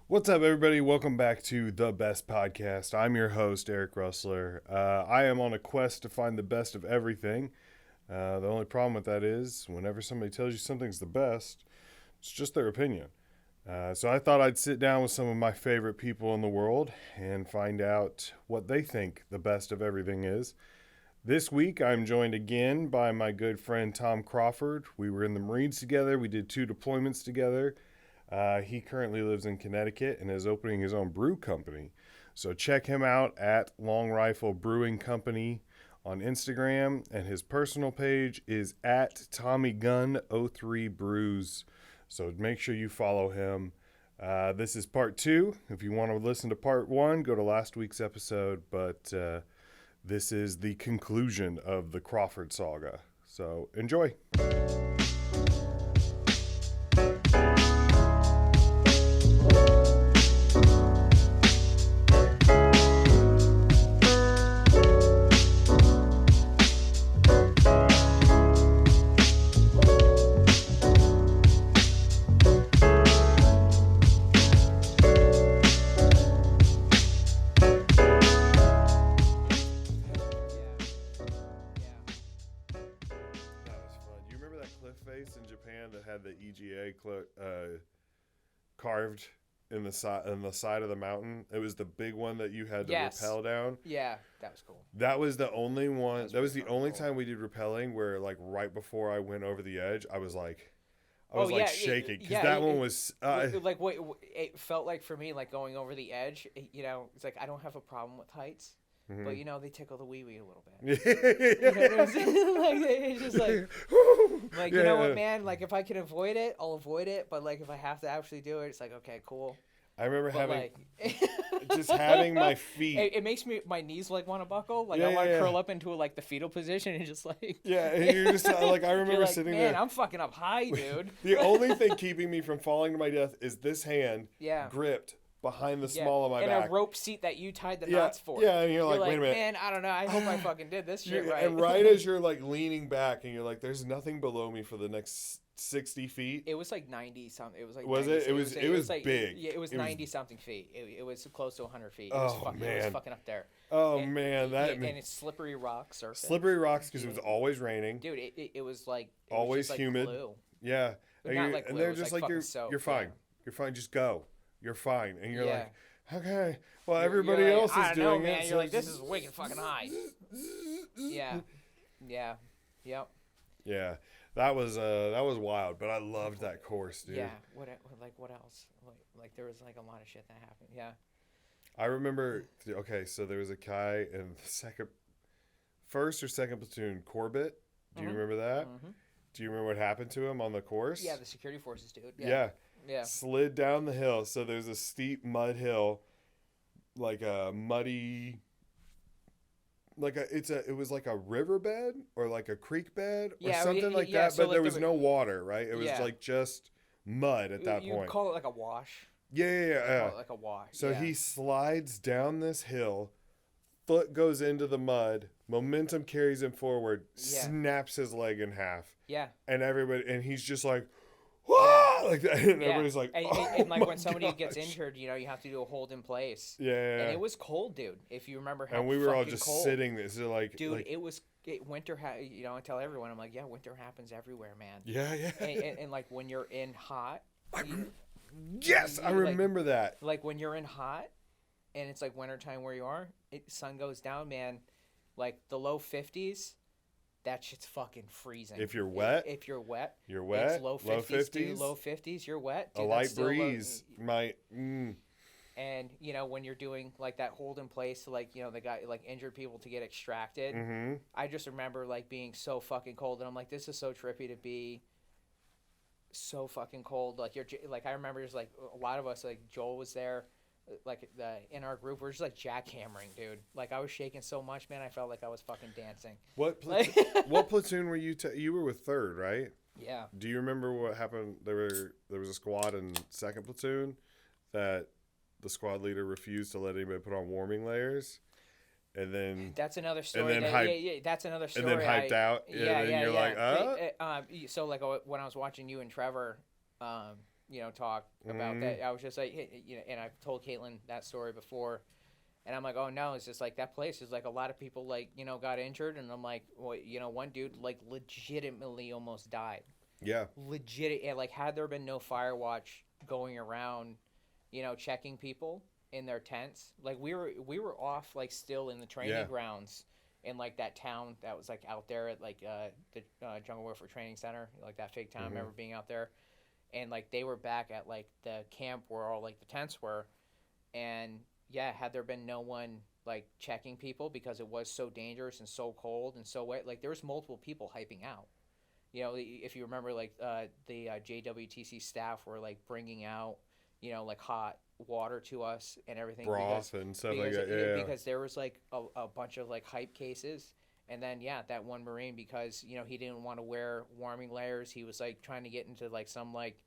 What's up, everybody? Welcome back to The Best Podcast. I'm your host, Eric Russler. I am on a quest to find the best of everything. The only problem with that is whenever somebody tells you something's the best, it's just their opinion. So I thought I'd sit down with some of my favorite people in the world and find out what they think the best of everything is. This week, I'm joined again by my good friend, Tom Crawford. We were in the Marines together. We did 2 deployments together. He currently lives in Connecticut and is opening his own brew company. So check him out at Long Rifle Brewing Company on Instagram, and his personal page is at TommyGunn03 Brews. So make sure you follow him. This is part 2. If you want to listen to part 1, go to last week's episode. But this is the conclusion of the Crawford saga. So enjoy. In Japan that had the EGA carved in the side of the mountain. It was the big one that you had to rappel down. Yeah, that was cool. That was the only one. That was the only time we did rappelling where, like, right before I went over the edge, I was shaking because that one was like what it felt like for me, like going over the edge. You know, it's like I don't have a problem with heights. Mm-hmm. But, you know, they tickle the wee-wee a little bit. You know what I'm saying? Like, it's just like, you know what, man? Like, if I can avoid it, I'll avoid it. But, like, if I have to actually do it, it's like, okay, cool. I remember just having my feet. It makes my knees, like, want to buckle. Like, I want to curl up into, like, the fetal position and just, like. Yeah, and you're just, like, I remember sitting there. Man, I'm fucking up high, dude. The only thing keeping me from falling to my death is this hand gripped behind the small of my back. And a rope seat that you tied the knots for. Yeah, and you're like, wait a minute. Man, I don't know. I hope I fucking did this shit right. And right as you're, like, leaning back and you're like, there's nothing below me for the next 60 feet. It was like 90 something. It was like was 90, it? It was like, big. Yeah, it was 90 something feet. It was close to 100 feet. It was fucking up there. Oh, man. And it's slippery rock surface. Slippery rocks because it was always raining. Dude, it was like. It always was just humid. Like glue. Yeah. And they're just like you're fine. Yeah. You're fine. Just go. You're fine. And you're like, okay. Well, everybody else is doing it. You're like, this is wicked fucking high. Yeah. Yep. Yeah. That was wild, but I loved that course, dude. Yeah. What else? Like there was like a lot of shit that happened. Yeah. I remember. Okay, so there was a guy in the first or second platoon, Corbett. Do you remember that? Mm-hmm. Do you remember what happened to him on the course? Yeah, the security forces, dude. Yeah. Slid down the hill. So there's a steep mud hill, like a muddy, it was like a riverbed or like a creek bed or something like that. So but there was no water, right? It was like just mud at that point. You'd call it like a wash. Yeah. Like a wash. So he slides down this hill, foot goes into the mud, momentum carries him forward, snaps his leg in half. Yeah. And he's just like, whoa! Like that. And everybody's like, and like when somebody gets injured, you know, you have to do a hold in place. Yeah. And it was cold, dude. If you remember how. And we were all just cold. sitting there, so like, dude, winter. You know, I tell everyone, I'm like, yeah, winter happens everywhere, man. Yeah. And like when you're in hot. I remember that. Like when you're in hot, and it's like wintertime where you are, sun goes down, man. Like the low 50s. That shit's fucking freezing. If you're wet, you're wet. It's low 50s. Dude, low 50s. You're wet. Dude, a light breeze might. And you know when you're doing like that hold in place to like you know the guy like injured people to get extracted. Mm-hmm. I just remember like being so fucking cold, and I'm like, this is so trippy to be. So fucking cold. Like I remember just like a lot of us like Joel was there. Like in our group, we're just like jackhammering, dude. Like I was shaking so much, man. I felt like I was fucking dancing. What platoon were you? You were with 3rd, right? Yeah. Do you remember what happened? There was a squad in 2nd platoon that the squad leader refused to let anybody put on warming layers, and then that's another story. And then that's another story. And then hyped out. Yeah, and then you're like, so like when I was watching you and Trevor, talk about that. I was just like, and I've told Caitlin that story before, and I'm like, oh no, it's just like that place is like a lot of people like got injured, and I'm like, well, one dude like legitimately almost died. Yeah. Legit, and like had there been no fire watch going around, checking people in their tents, like we were off like still in the training grounds in like that town that was like out there at like the Jungle Warfare Training Center, like that fake town. I remember being out there, and like they were back at like the camp where all like the tents were, and had there been no one like checking people because it was so dangerous and so cold and so wet, like there was multiple people hyping out. If you remember, like the JWTC staff were like bringing out, like hot water to us and everything, broth and stuff like that. Because there was like a bunch of like hype cases, and then that one Marine, because he didn't want to wear warming layers, he was like trying to get into like some like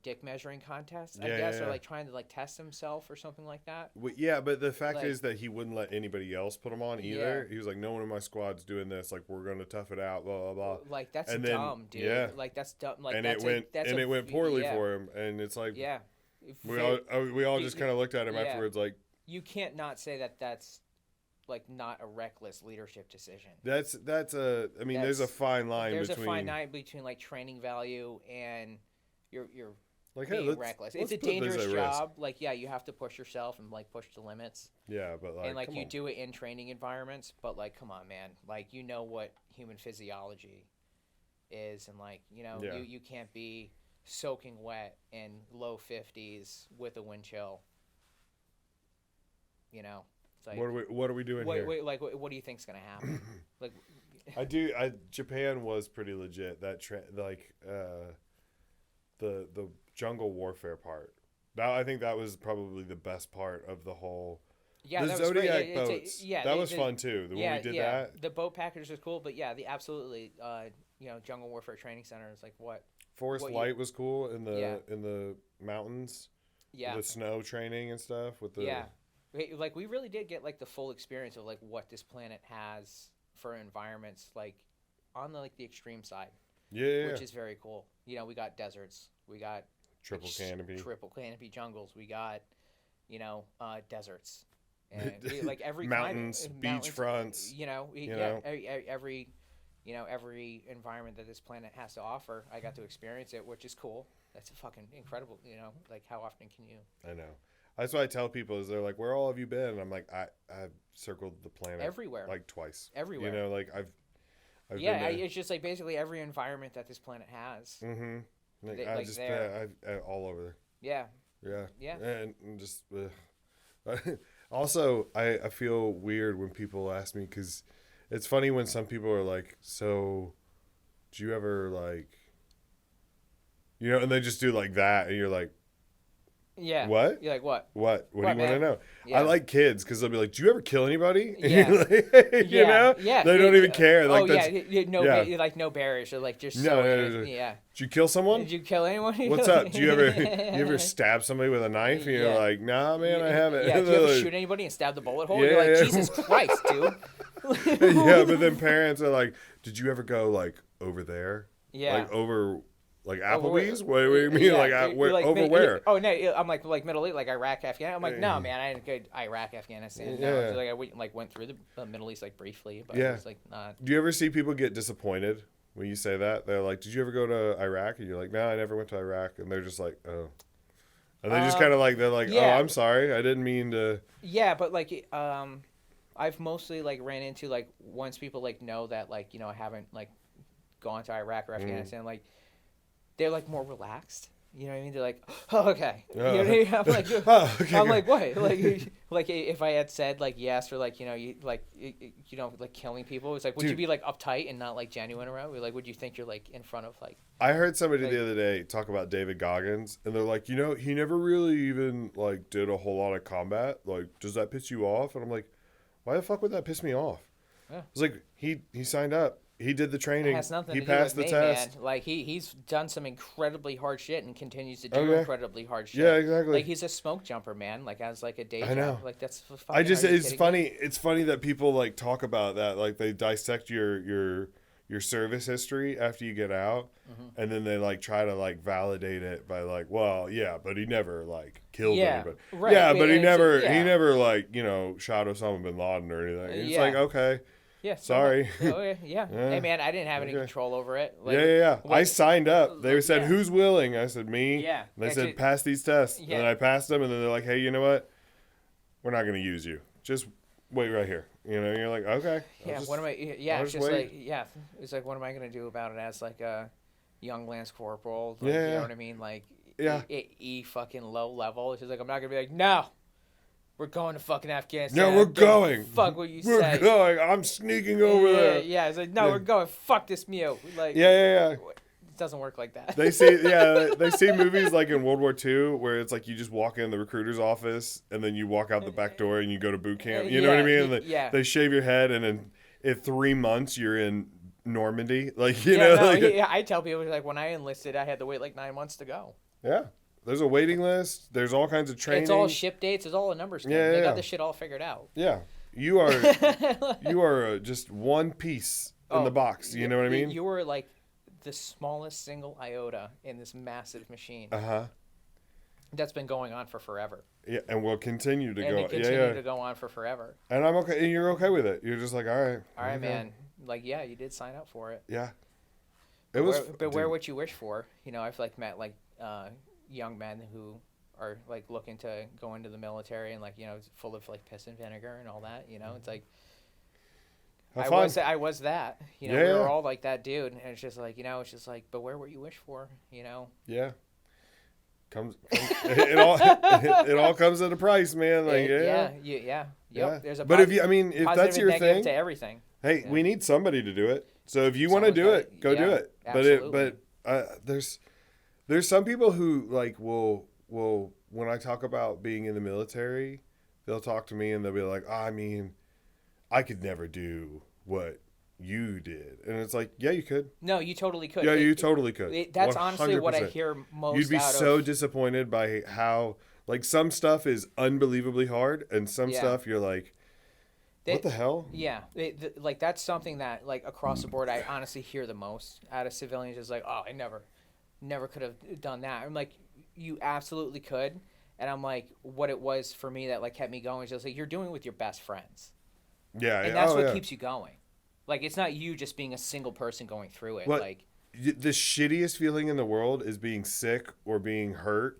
dick measuring contest, I guess, or like trying to like test himself or something like that. Well, but the fact is that he wouldn't let anybody else put them on either. He was like, no one in my squad's doing this. Like, we're gonna tough it out. Blah blah blah. Like that's dumb, dude. Yeah. Like that's dumb. Like and that's it went poorly for him, and it's like we all just kind of looked at him afterwards, like you can't not say that that's like not a reckless leadership decision. There's a fine line. There's a fine line between like training value and you're like, being reckless. It's a dangerous job. Like, you have to push yourself and like push the limits. Yeah, but like, and like you do it in training environments, but like, come on, man. Like, what human physiology is, and like, you can't be soaking wet in low 50s with a wind chill. It's like, what are we doing here? Like, what do you think's gonna happen? Like, Japan was pretty legit. That the jungle warfare part. I think that was probably the best part of the whole. Yeah, the Zodiac boats. That was fun too. When we did that, the boat package was cool. But absolutely. Jungle Warfare Training Center is like what. Forest Light was cool in the mountains. Yeah. The snow training and stuff with the. Like we really did get like the full experience of like what this planet has for environments, like on the extreme side. Yeah. Which is very cool. We got deserts. We got triple canopy jungles. We got, deserts. And like every mountains, beach fronts. Every environment that this planet has to offer, I got to experience it, which is cool. That's fucking incredible. Like how often can you? I know. That's what I tell people is they're like, where all have you been? And I'm like, I've circled the planet everywhere, like twice. Everywhere. Like I've it's just like basically every environment that this planet has. Mm-hmm. Like, I've all over. Yeah. Yeah. And just also, I feel weird when people ask me, because it's funny when some people are like, so do you ever like, and they just do like that, and you're like, yeah. What? You're like, what? What do you want to know? Yeah. I like kids because they'll be like, do you ever kill anybody? Yeah. Yeah. They don't even care. Like, no barriers. Or like just no. Yeah. Did you kill someone? Did you kill anyone? What's up? Do you ever stab somebody with a knife? And you're like, nah, man, I haven't. Yeah. Do you ever shoot anybody and stab the bullet hole? You're like, Jesus Christ, dude. Yeah, but then parents are like, did you ever go like over there? Yeah. Like over. Like Applebee's? What do you mean? Over where? Oh, no, I'm like Middle East, like Iraq, Afghanistan. I'm like, no, man, I didn't go to Iraq, Afghanistan. No, I went through the Middle East like briefly, but it was like not. Do you ever see people get disappointed when you say that? They're like, did you ever go to Iraq? And you're like, no, I never went to Iraq. And they're just like, oh. And they just kind of like, they're like, oh, I'm sorry. I didn't mean to. Yeah, but like, I've mostly like ran into like, once people like know that like, I haven't like gone to Iraq or Afghanistan, like, they're like more relaxed. You know what I mean? They're like, oh, okay. You know what I mean? I'm like, okay, I'm like, what? Like if I had said like yes, or like like killing people, it's like, would you be like uptight and not like genuine around? Like, would you think you're like in front of like? I heard somebody the other day talk about David Goggins, and they're like, he never really even like did a whole lot of combat. Like, does that piss you off? And I'm like, why the fuck would that piss me off? Yeah. It's like he signed up. He did the training. It has nothing he to passed do with the test. Man. Like he's done some incredibly hard shit and continues to do incredibly hard shit. Yeah, exactly. Like he's a smoke jumper, man. Like as like a day job. I know. Like that's. It's funny. Me? It's funny that people like talk about that. Like they dissect your your service history after you get out, and then they like try to like validate it by like, well, yeah, but he never like killed anybody. Right. Yeah, but he never like, you know, shot Osama bin Laden or anything. It's like, okay. Yeah. Sorry. Yeah. Hey, man, I didn't have any control over it. Like, Yeah. I signed up. They said, who's willing? I said, me. Yeah. And they said, pass these tests. Yeah. And then I passed them, and then they're like, hey, you know what? We're not going to use you. Just wait right here. You know, you're like, okay. What am I? Yeah, it's just wait. Like, it's like, what am I going to do about it as like a young Lance Corporal? Like, you know what I mean? Like, E fucking low level. It's just like, I'm not going to be like, no. We're going to fucking Afghanistan. No, we're going. Fuck what you say. We're going. I'm sneaking over there. Yeah. It's like, no, we're going. Fuck this Mew. Like, yeah. It doesn't work like that. They see movies like in World War II where it's like you just walk in the recruiter's office and then you walk out the back door and you go to boot camp. You know what I mean? And they shave your head and in 3 months you're in Normandy. Like, you know. I tell people, like, when I enlisted, I had to wait like 9 months to go. Yeah. There's a waiting list. There's all kinds of training. It's all ship dates. It's all a numbers game. They got this shit all figured out. Yeah. You are just one piece in the box. You know what I mean? You were like the smallest single iota in this massive machine. That's been going on for forever. Yeah, and will continue to go. To go on for forever. And I'm okay. And you're okay with it. You're just like, all right, man. Like, yeah, you did sign up for it. Yeah. Beware what you wish for. You know, I've like met like young men who are like looking to go into the military and like, you know, full of like piss and vinegar and all that. You know, it's like. I was that, you know, we were all like that dude, and it's just like, you know, it's just like, beware what you wish for, you know? Yeah. It all comes at a price, man. Like, Yep. There's a but if that's your thing, to everything. Hey, we need somebody to do it. So if you want to do it, go do it. Absolutely. But there's some people who like will when I talk about being in the military, they'll talk to me and they'll be like, I mean, I could never do what you did. And it's like, yeah, you could. No, you totally could. Yeah, you totally could. That's 100%. Honestly what I hear most. You'd be so disappointed by how, like, some stuff is unbelievably hard and some stuff you're like, what the hell? Yeah. Like, that's something that, like, across the board, I honestly hear the most out of civilians is like, oh, I never could have done that. I'm like, you absolutely could. And I'm like, what it was for me that, like, kept me going is just like, you're doing it with your best friends. Yeah, and that's what keeps you going. Like, it's not you just being a single person going through it. Like, the shittiest feeling in the world is being sick or being hurt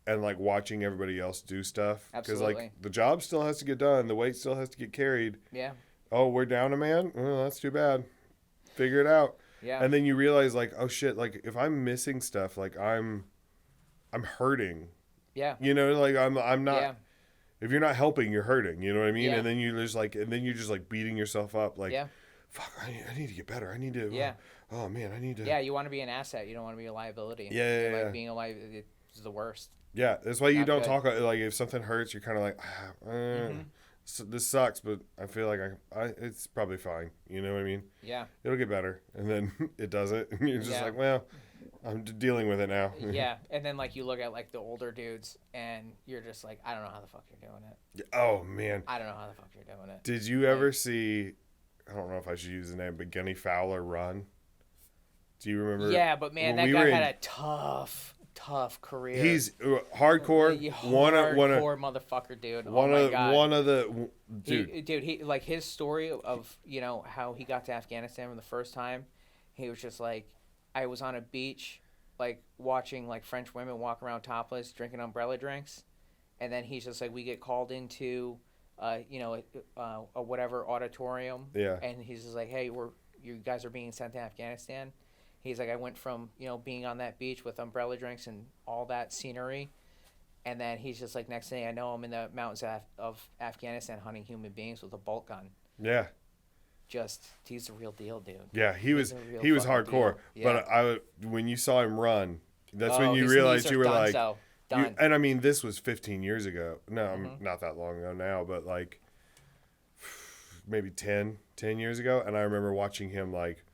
and like watching everybody else do stuff. Absolutely. Because like the job still has to get done, the weight still has to get carried. Yeah. Oh, we're down a man? Well, that's too bad. Figure it out. Yeah. And then you realize like, oh shit, like if I'm missing stuff, like I'm hurting. Yeah. You know, like I'm not. Yeah. If you're not helping, you're hurting. You know what I mean? Yeah. And then you're just like beating yourself up. Like, yeah. Fuck, I need to get better. I need to. Yeah. Oh man, I need to. Yeah, you want to be an asset. You don't want to be a liability. Yeah. Like being a liability is the worst. Yeah, that's why you don't talk like if something hurts, you're kind of like, so this sucks, but I feel like it's probably fine. You know what I mean? Yeah. It'll get better, and then it doesn't, and you're just like, well, I'm dealing with it now. Yeah, and then like you look at like the older dudes, and you're just like, I don't know how the fuck you're doing it. Oh man. I don't know how the fuck you're doing it. Did you ever see? I don't know if I should use the name, but Genny Fowler run. Do you remember? Yeah, but man, that guy had a tough career. He's hardcore. Hardcore motherfucker, dude. One of the dude. He like his story of, you know, how he got to Afghanistan for the first time. He was just like, I was on a beach, like watching like French women walk around topless, drinking umbrella drinks, and then he's just like, we get called into, you know, a whatever auditorium. Yeah. And he's just like, hey, you guys are being sent to Afghanistan. He's like, I went from, you know, being on that beach with umbrella drinks and all that scenery, and then he's just like, next thing I know, I'm in the mountains of Afghanistan hunting human beings with a bolt gun. Yeah. He's the real deal, dude. Yeah, he was hardcore. Yeah. But when you saw him run, that's when you realized you were like, done. And I mean, this was 15 years ago. No, not that long ago now, but like maybe 10 years ago. And I remember watching him like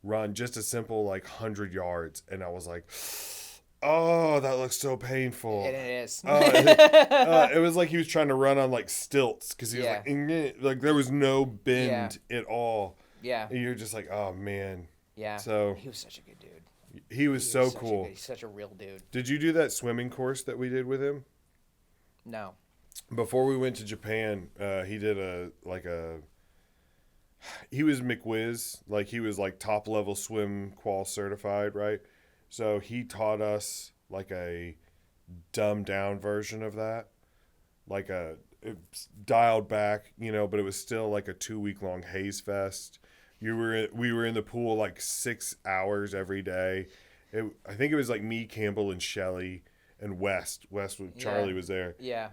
run just a simple like 100 yards, and I was like, oh, that looks so painful. And it is. It was like he was trying to run on like stilts because he was like there was no bend at all. Yeah. And you're just like, oh man. Yeah. So he was such a good dude. He was so cool. He's such a real dude. Did you do that swimming course that we did with him? No. Before we went to Japan, he did he was McWiz, like he was like top level swim qual certified, right? So he taught us like a dumbed down version of that, like it's dialed back, but it was still like a 2 week long haze fest. We were in the pool like 6 hours every day. I think it was like me, Campbell, and Shelly. And West Charlie was there. Yeah.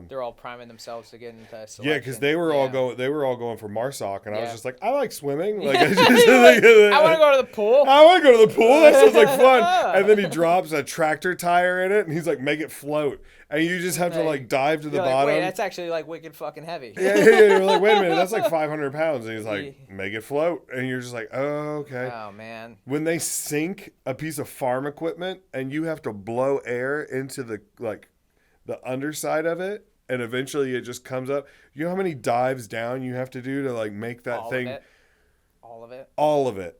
They're all priming themselves to get into selection. Yeah, because they were all going for MARSOC, and I was just like, I like swimming. Like, I want to go to the pool. I want to go to the pool. That sounds like fun. And then he drops a tractor tire in it, and he's like, make it float. And you just have to like dive to the bottom. Wait, that's actually like wicked fucking heavy. Yeah. You're like, wait a minute, that's like 500 pounds. And he's like, make it float. And you're just like, oh, okay. Oh, man. When they sink a piece of farm equipment and you have to blow air into the underside of it, and eventually it just comes up. You know how many dives down you have to do to like make that All thing? All of it.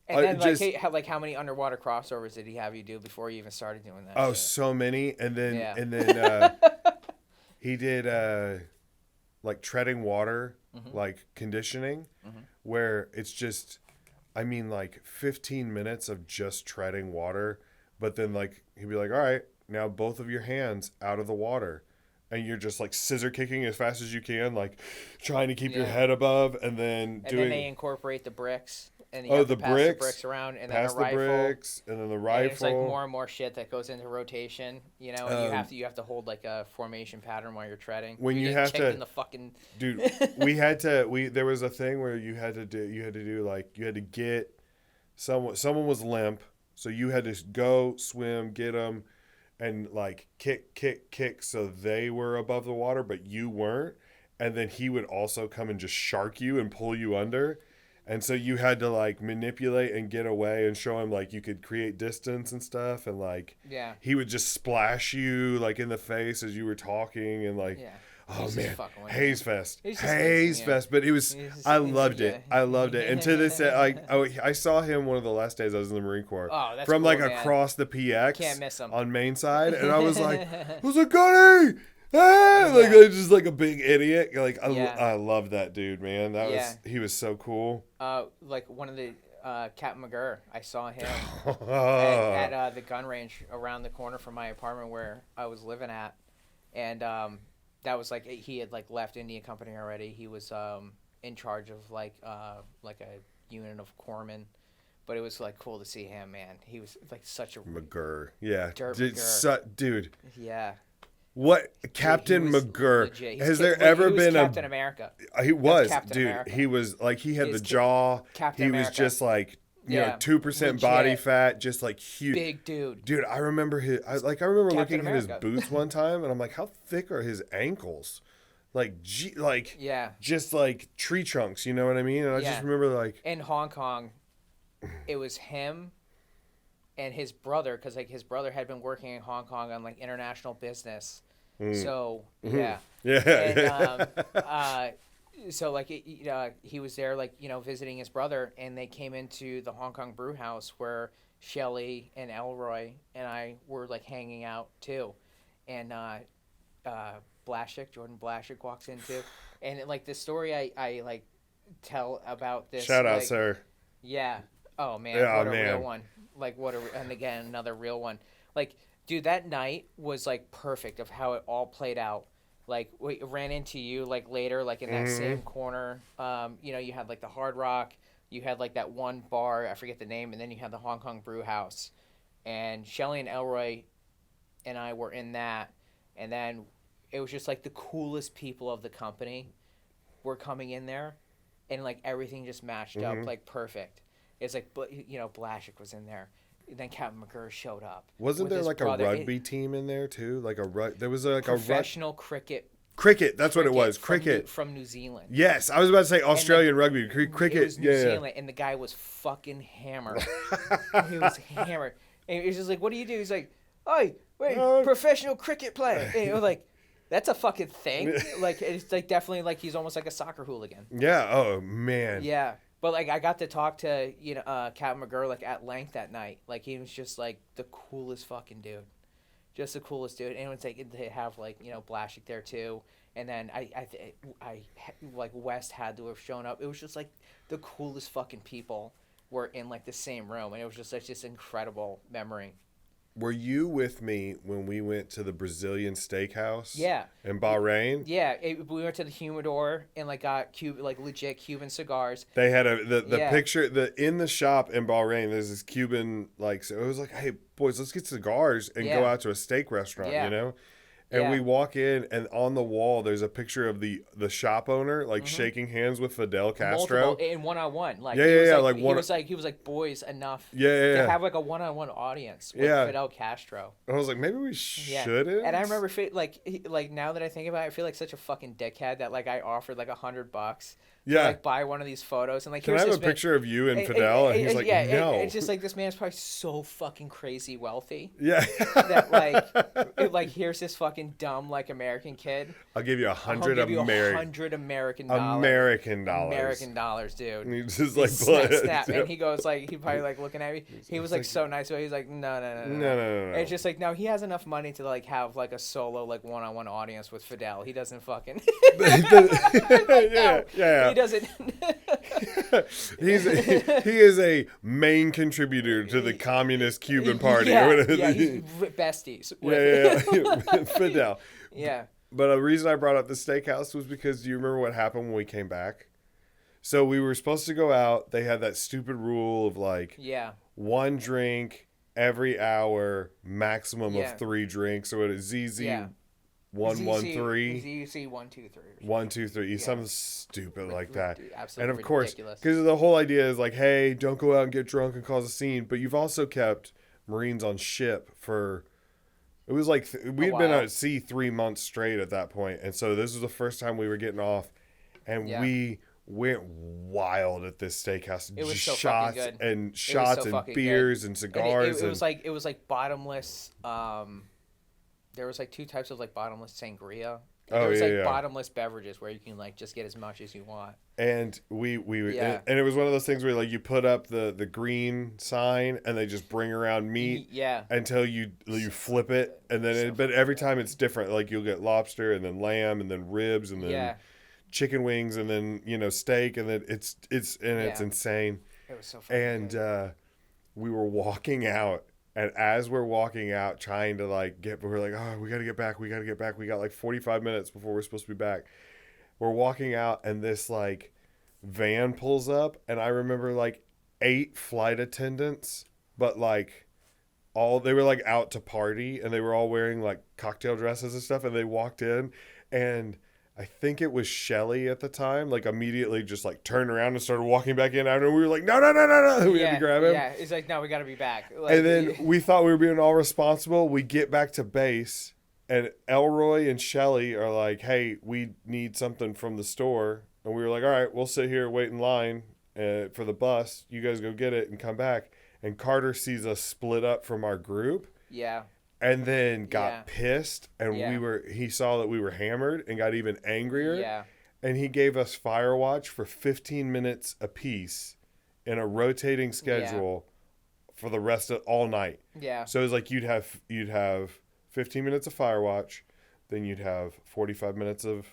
And then how many underwater crossovers did he have you do before you even started doing that? Oh, shit? So many. And then he did like treading water, like conditioning, where it's just, I mean, like 15 minutes of just treading water, but then like he'd be like, all right, now both of your hands out of the water. And you're just like scissor kicking as fast as you can, like trying to keep your head above, and then then they incorporate the bricks. And you have to the pass bricks, the bricks around, and pass then a rifle. the bricks, and then the rifle. And it's like more and more shit that goes into rotation, and you have to hold like a formation pattern while you're treading. When you have to in the fucking dude, there was a thing where you had to get someone was limp, so you had to go swim, get them, and like kick so they were above the water, but you weren't. And then he would also come and just shark you and pull you under. And so you had to like manipulate and get away and show him like you could create distance and stuff. And like, he would just splash you like in the face as you were talking and like, oh man, Haze Fest. But it was, I loved it. I loved it. And to this, I saw him one of the last days I was in the Marine Corps from cool, like man. Across the PX. Can't miss him. On Main Side. And I was like, Gunny! Like just like a big idiot. Like I love that dude, man. He was so cool. Like one of the Captain McGurr, I saw him at the gun range around the corner from my apartment where I was living at, and that was like he had like left Indian Company already. He was in charge of like a unit of corpsmen. But it was like cool to see him, man. He was like such a McGurr, yeah, dude. Yeah. What Captain McGurr? Has there ever been Captain America? He was, dude. America. He was like he had the jaw. Captain he America. was just like 2% body fat, just like huge. Big dude. Dude, I remember Captain looking America. at his boots one time, and I'm like, how thick are his ankles? Just like tree trunks. You know what I mean? And I just remember like in Hong Kong, it was him and his brother, because like his brother had been working in Hong Kong on like international business. So and so like he was there like visiting his brother, and they came into the Hong Kong brew house where Shelly and Elroy and I were like hanging out too, and Jordan Blaszczyk walks in too, and like the story I like tell about this. Shout out, sir. Yeah. Oh man, what a real one. Like and again another real one. Like, dude, that night was like perfect of how it all played out. Like we ran into you like later, like in that same corner. You had like the Hard Rock, you had like that one bar, I forget the name, and then you had the Hong Kong Brew House. And Shelly and Elroy and I were in that, and then it was just like the coolest people of the company were coming in there, and like everything just matched up like perfect. It's like, Blaszczyk was in there. Then Captain McGurr showed up. Wasn't there like a rugby team in there too? Like there was like professional cricket. Cricket, that's what it was. Cricket from New Zealand. Yes, I was about to say Australian rugby. Cricket. It was New Zealand, and the guy was fucking hammered. He was hammered, and he was just like, "What do you do?" He's like, "Oh, wait, professional cricket player." And it was like, that's a fucking thing. Like it's like definitely like he's almost like a soccer hooligan. Yeah. Oh man. Yeah. But like I got to talk to Captain McGurr like at length that night. Like he was just like the coolest fucking dude, just the coolest dude. And it was like they have like Blaschick there too. And then I like West had to have shown up. It was just like the coolest fucking people were in like the same room, and it was just such this incredible memory. Were you with me when we went to the Brazilian steakhouse? Yeah. In Bahrain? Yeah, we went to the humidor and like got legit Cuban cigars. They had the picture in the shop in Bahrain. There's this Cuban so it was like, hey boys, let's get cigars and go out to a steak restaurant. And we walk in, and on the wall there's a picture of the shop owner shaking hands with Fidel Castro. Multiple, in one-on-one. Like, he was like boys enough to have like a one-on-one audience with Fidel Castro. I was like, maybe we shouldn't. And I remember like now that I think about it, I feel like such a fucking dickhead that like I offered like $100 to like buy one of these photos and like can I have a picture of you and Fidel? And he's like, no. It's just like this man's probably so fucking crazy wealthy. Yeah. That like here's this fucking dumb like American kid. I'll give you $100 American dollars, dude. And he just like snap. And he goes like he probably like looking at me. He was like so nice, but he's like no. It's just like no, he has enough money to like have like a solo like one-on-one audience with Fidel. He doesn't fucking yeah. He doesn't. He is a main contributor to the Communist Cuban Party. He's besties. Fidel. Yeah. But the reason I brought up the steakhouse was because do you remember what happened when we came back? So we were supposed to go out. They had that stupid rule of like one drink every hour, maximum of 3 drinks. So it is ZZ 113. ZC 123. 123. Something stupid like that. Absolutely and of course, ridiculous. because the whole idea is like, hey, don't go out and get drunk and cause a scene. But you've also kept Marines on ship for. It was like we had been at sea 3 months straight at that point, and so this was the first time we were getting off, and we went wild at this steakhouse. It was just so shots fucking good. And shots and beers and cigars. It was like bottomless. There was like 2 types of like bottomless sangria. There was bottomless beverages where you can like just get as much as you want. And and it was one of those things where like you put up the green sign and they just bring around meat until you flip it, and then but every time it's different. Like you'll get lobster and then lamb and then ribs and then chicken wings and then steak, and then it's insane. It was so funny. And we were walking out. And as we're walking out, trying to we're like, oh, we got to get back. We got like 45 minutes before we're supposed to be back. We're walking out, and this like van pulls up, and I remember like 8 flight attendants, but like they were like out to party, and they were all wearing like cocktail dresses and stuff, and they walked in, and I think it was Shelly at the time, like immediately just like turned around and started walking back in after, and we were like, no. We had to grab him. Yeah, it's like, no, we got to be back. And then we thought we were being all responsible. We get back to base, and Elroy and Shelly are like, hey, we need something from the store. And we were like, all right, we'll sit here, wait in line for the bus. You guys go get it and come back. And Carter sees us split up from our group. Yeah. And then got pissed, and he saw that we were hammered and got even angrier. Yeah. And he gave us fire watch for 15 minutes apiece in a rotating schedule for the rest of all night. Yeah. So it was like you'd have 15 minutes of fire watch, then you'd have 45 minutes of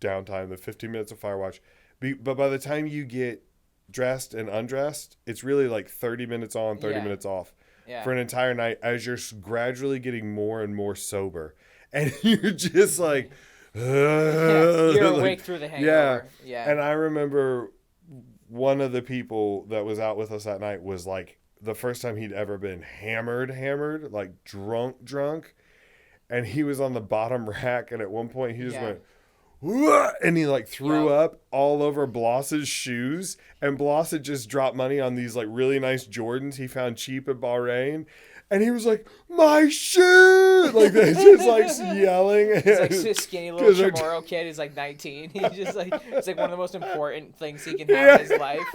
downtime, then 15 minutes of fire watch. But by the time you get dressed and undressed, it's really like 30 minutes on, 30 minutes off. Yeah. For an entire night as you're gradually getting more and more sober. And you're just like... you're awake through the hangover. Yeah. And I remember one of the people that was out with us that night was like the first time he'd ever been hammered, like drunk. And he was on the bottom rack, and at one point he just went... and he like threw up all over Bloss's shoes, and Bloss had just dropped money on these like really nice Jordans he found cheap at Bahrain, and he was like, my shoe, like that, just like yelling. It's like this skinny little Chamorro kid who's like 19. He's just like, it's like one of the most important things he can have in his life,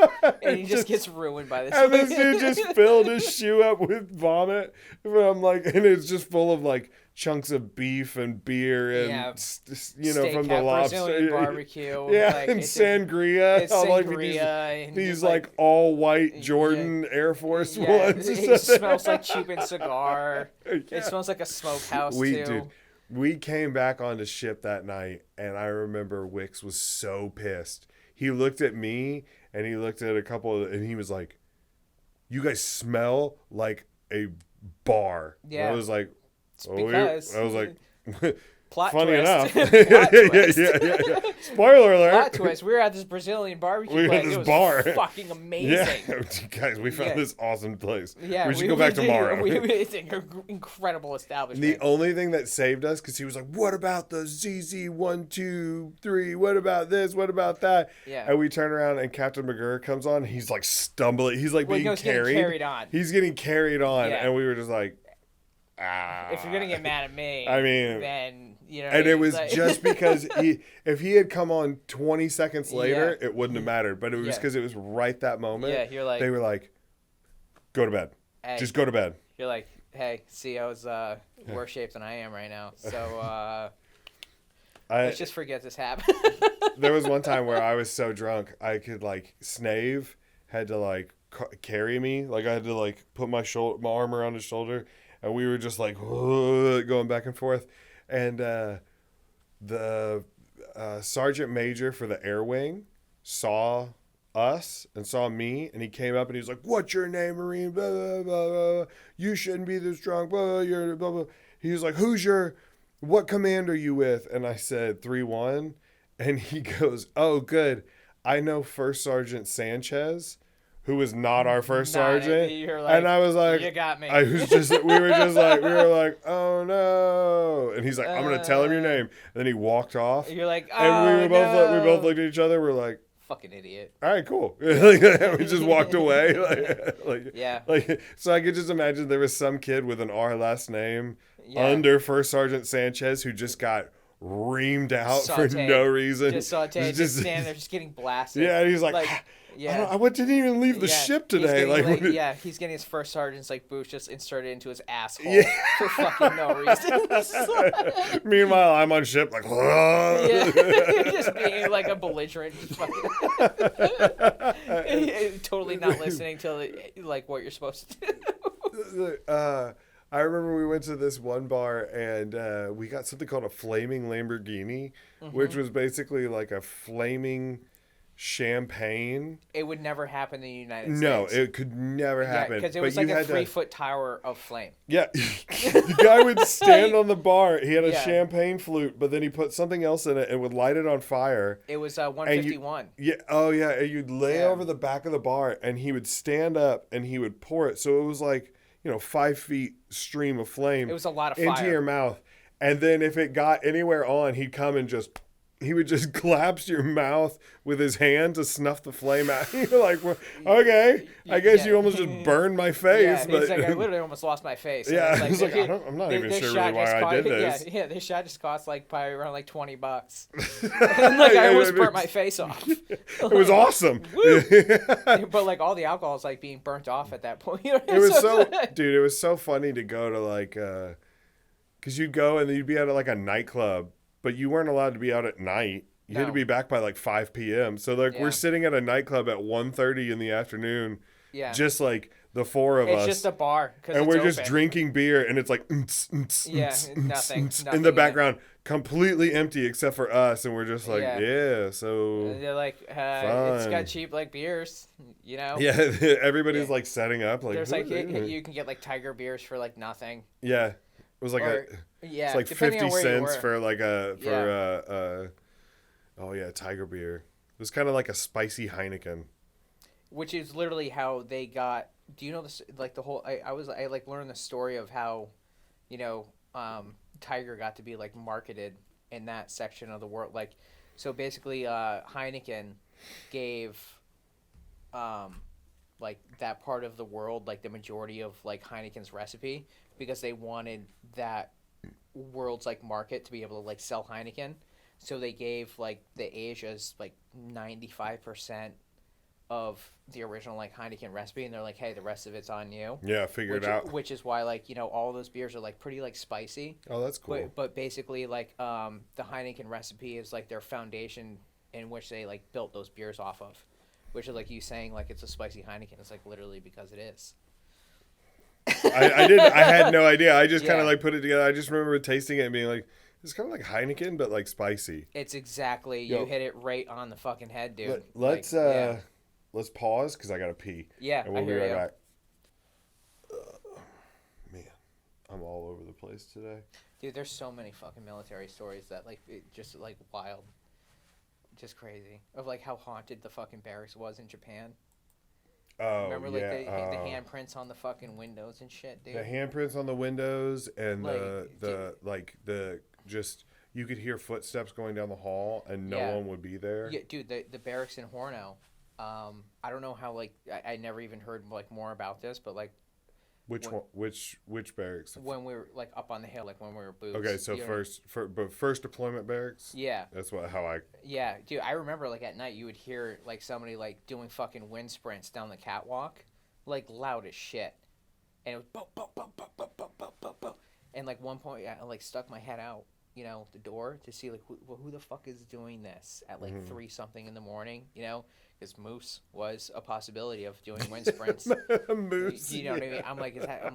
and he just gets ruined by this. And this dude just filled his shoe up with vomit from like, and it's just full of like chunks of beef and beer and Yeah. from the lobster. Brazilian barbecue. Yeah, like, and sangria. It's I like sangria. And these like all white Jordan Air Force ones. It smells like Cuban cigar. Yeah. It smells like a smokehouse Dude, too. we came back onto ship that night, and I remember Wix was so pissed. He looked at me, and he looked at a couple, and he was like, "You guys smell like a bar." Yeah. And I was like, It's because I was like, plot funny twist. enough. Plot twist. Yeah. Spoiler alert. Plot twist. We were at this Brazilian barbecue We were at place. this It was bar. fucking amazing. Yeah, guys, we found this awesome place. Yeah, we should go back tomorrow. It's an incredible establishment. The only thing that saved us, because he was like, "What about the ZZ 1, 2, 3? What about this? What about that?" Yeah. And we turn around, and Captain McGurr comes on. He's like stumbling. He's like being carried. Getting carried on. He's getting carried on, Yeah. and we were just like, "Ah." If you're gonna get mad at me, I mean, then and it was just because if he had come on 20 seconds later, it wouldn't have mattered. But it was because it was right that moment. Yeah, you're like, they were like, "Go to bed. Hey, just go to bed." You're like, "Hey, CO's worse shape than I am right now, so let's just forget this happened." There was one time where I was so drunk I could Snave had to carry me, I had to put my arm around his shoulder, and we were just going back and forth, and the sergeant major for the air wing saw us and saw me, and he came up and he was like, "What's your name, Marine? Blah, blah, blah, blah. You shouldn't be this drunk. Blah, blah, you're blah, blah." He was like, "What command are you with?" And I said 3-1, and he goes, "Oh, good. I know First Sergeant Sanchez, who was not our first sergeant." And I was like, "You got me." We were like, "Oh no!" And he's like, "I'm gonna tell him your name." And then he walked off. You're like, "Oh and we both no." looked at each other. We're like, "Fucking idiot." All right, cool. We just walked away. Yeah. So I could just imagine there was some kid with an R last name under First Sergeant Sanchez who just got reamed out for no reason. Just sauteed, just standing there, just getting blasted. Yeah, and he's like, I didn't even leave the ship today. He's getting his first sergeant's boots just inserted into his asshole for fucking no reason. Meanwhile, I'm on ship just being a belligerent, totally not listening to what you're supposed to do. I remember we went to this one bar and we got something called a flaming Lamborghini, which was basically like a flaming champagne. It would never happen in the United States. No, it could never happen. Because it was a 3-foot tower of flame. Yeah. The guy would stand on the bar. He had a champagne flute, but then he put something else in it and would light it on fire. It was 151. And you'd lay over the back of the bar and he would stand up and he would pour it. So it was 5 feet stream of flame. It was a lot of into fire. your mouth. And then if it got anywhere on, he would just collapse your mouth with his hand to snuff the flame out. You're like, well, okay, I guess you almost just burned my face. Yeah, but I literally almost lost my face. Yeah, I was like, I'm not even sure really why I did this. Yeah, this shot just cost probably around $20. And I almost burnt my face off. It was awesome. But all the alcohol is being burnt off at that point. It was dude, it was so funny to go to because you'd go and you'd be at a nightclub, but you weren't allowed to be out at night. You had to be back by 5 p.m. So we're sitting at a nightclub at 1:30 in the afternoon. Yeah. Just the four of us. It's just a bar. And we're just drinking beer and it's nothing in the background, completely empty except for us. And we're just so. They're it's got cheap beers, Yeah, everybody's setting up. There's you can get Tiger beers for nothing. Yeah. It was it's 50 cents for Tiger beer. It was kind of like a spicy Heineken. Which is literally how they got. Do you know this? The whole. I learned the story of how, Tiger got to be marketed in that section of the world. So basically, Heineken gave, that part of the world the majority of Heineken's recipe because they wanted that world's market to be able to sell Heineken. So they gave the Asia's 95% of the original like Heineken recipe, and they're like, hey, the rest of it's on you. Yeah, figure it out. Which is why like all those beers are like pretty like spicy. Oh, that's cool. But basically like the Heineken recipe is like their foundation in which they like built those beers off of, which is like you saying like it's a spicy Heineken. It's like literally because it is. I had no idea. I just kind of like put it together. I just remember tasting it and being like, it's kind of like Heineken, but like spicy. It's exactly, you hit it right on the fucking head, dude. Let's pause because I gotta pee. Yeah, and we'll be right back. Man, I'm all over the place today. Dude, there's so many fucking military stories that like just like wild, just crazy of like how haunted the fucking barracks was in Japan. Oh, remember like the handprints on the fucking windows and shit, dude. The handprints on the windows and the just you could hear footsteps going down the hall and no one would be there. Yeah, dude, the barracks in Horno. I don't know how like I never even heard like more about this, but like which barracks? When we were like up on the hill, like when we were boots. Okay, so first deployment barracks. Yeah, that's how I. Yeah, dude, I remember like at night you would hear like somebody like doing fucking wind sprints down the catwalk, like loud as shit, and it was boom, boom, boom, boom, boom, boom, boom, boom, boom. And like one point I like stuck my head out, the door to see like who the fuck is doing this at like 3 something in the morning, because moose was a possibility of doing wind sprints. Moose. You know what I mean? I'm like, is that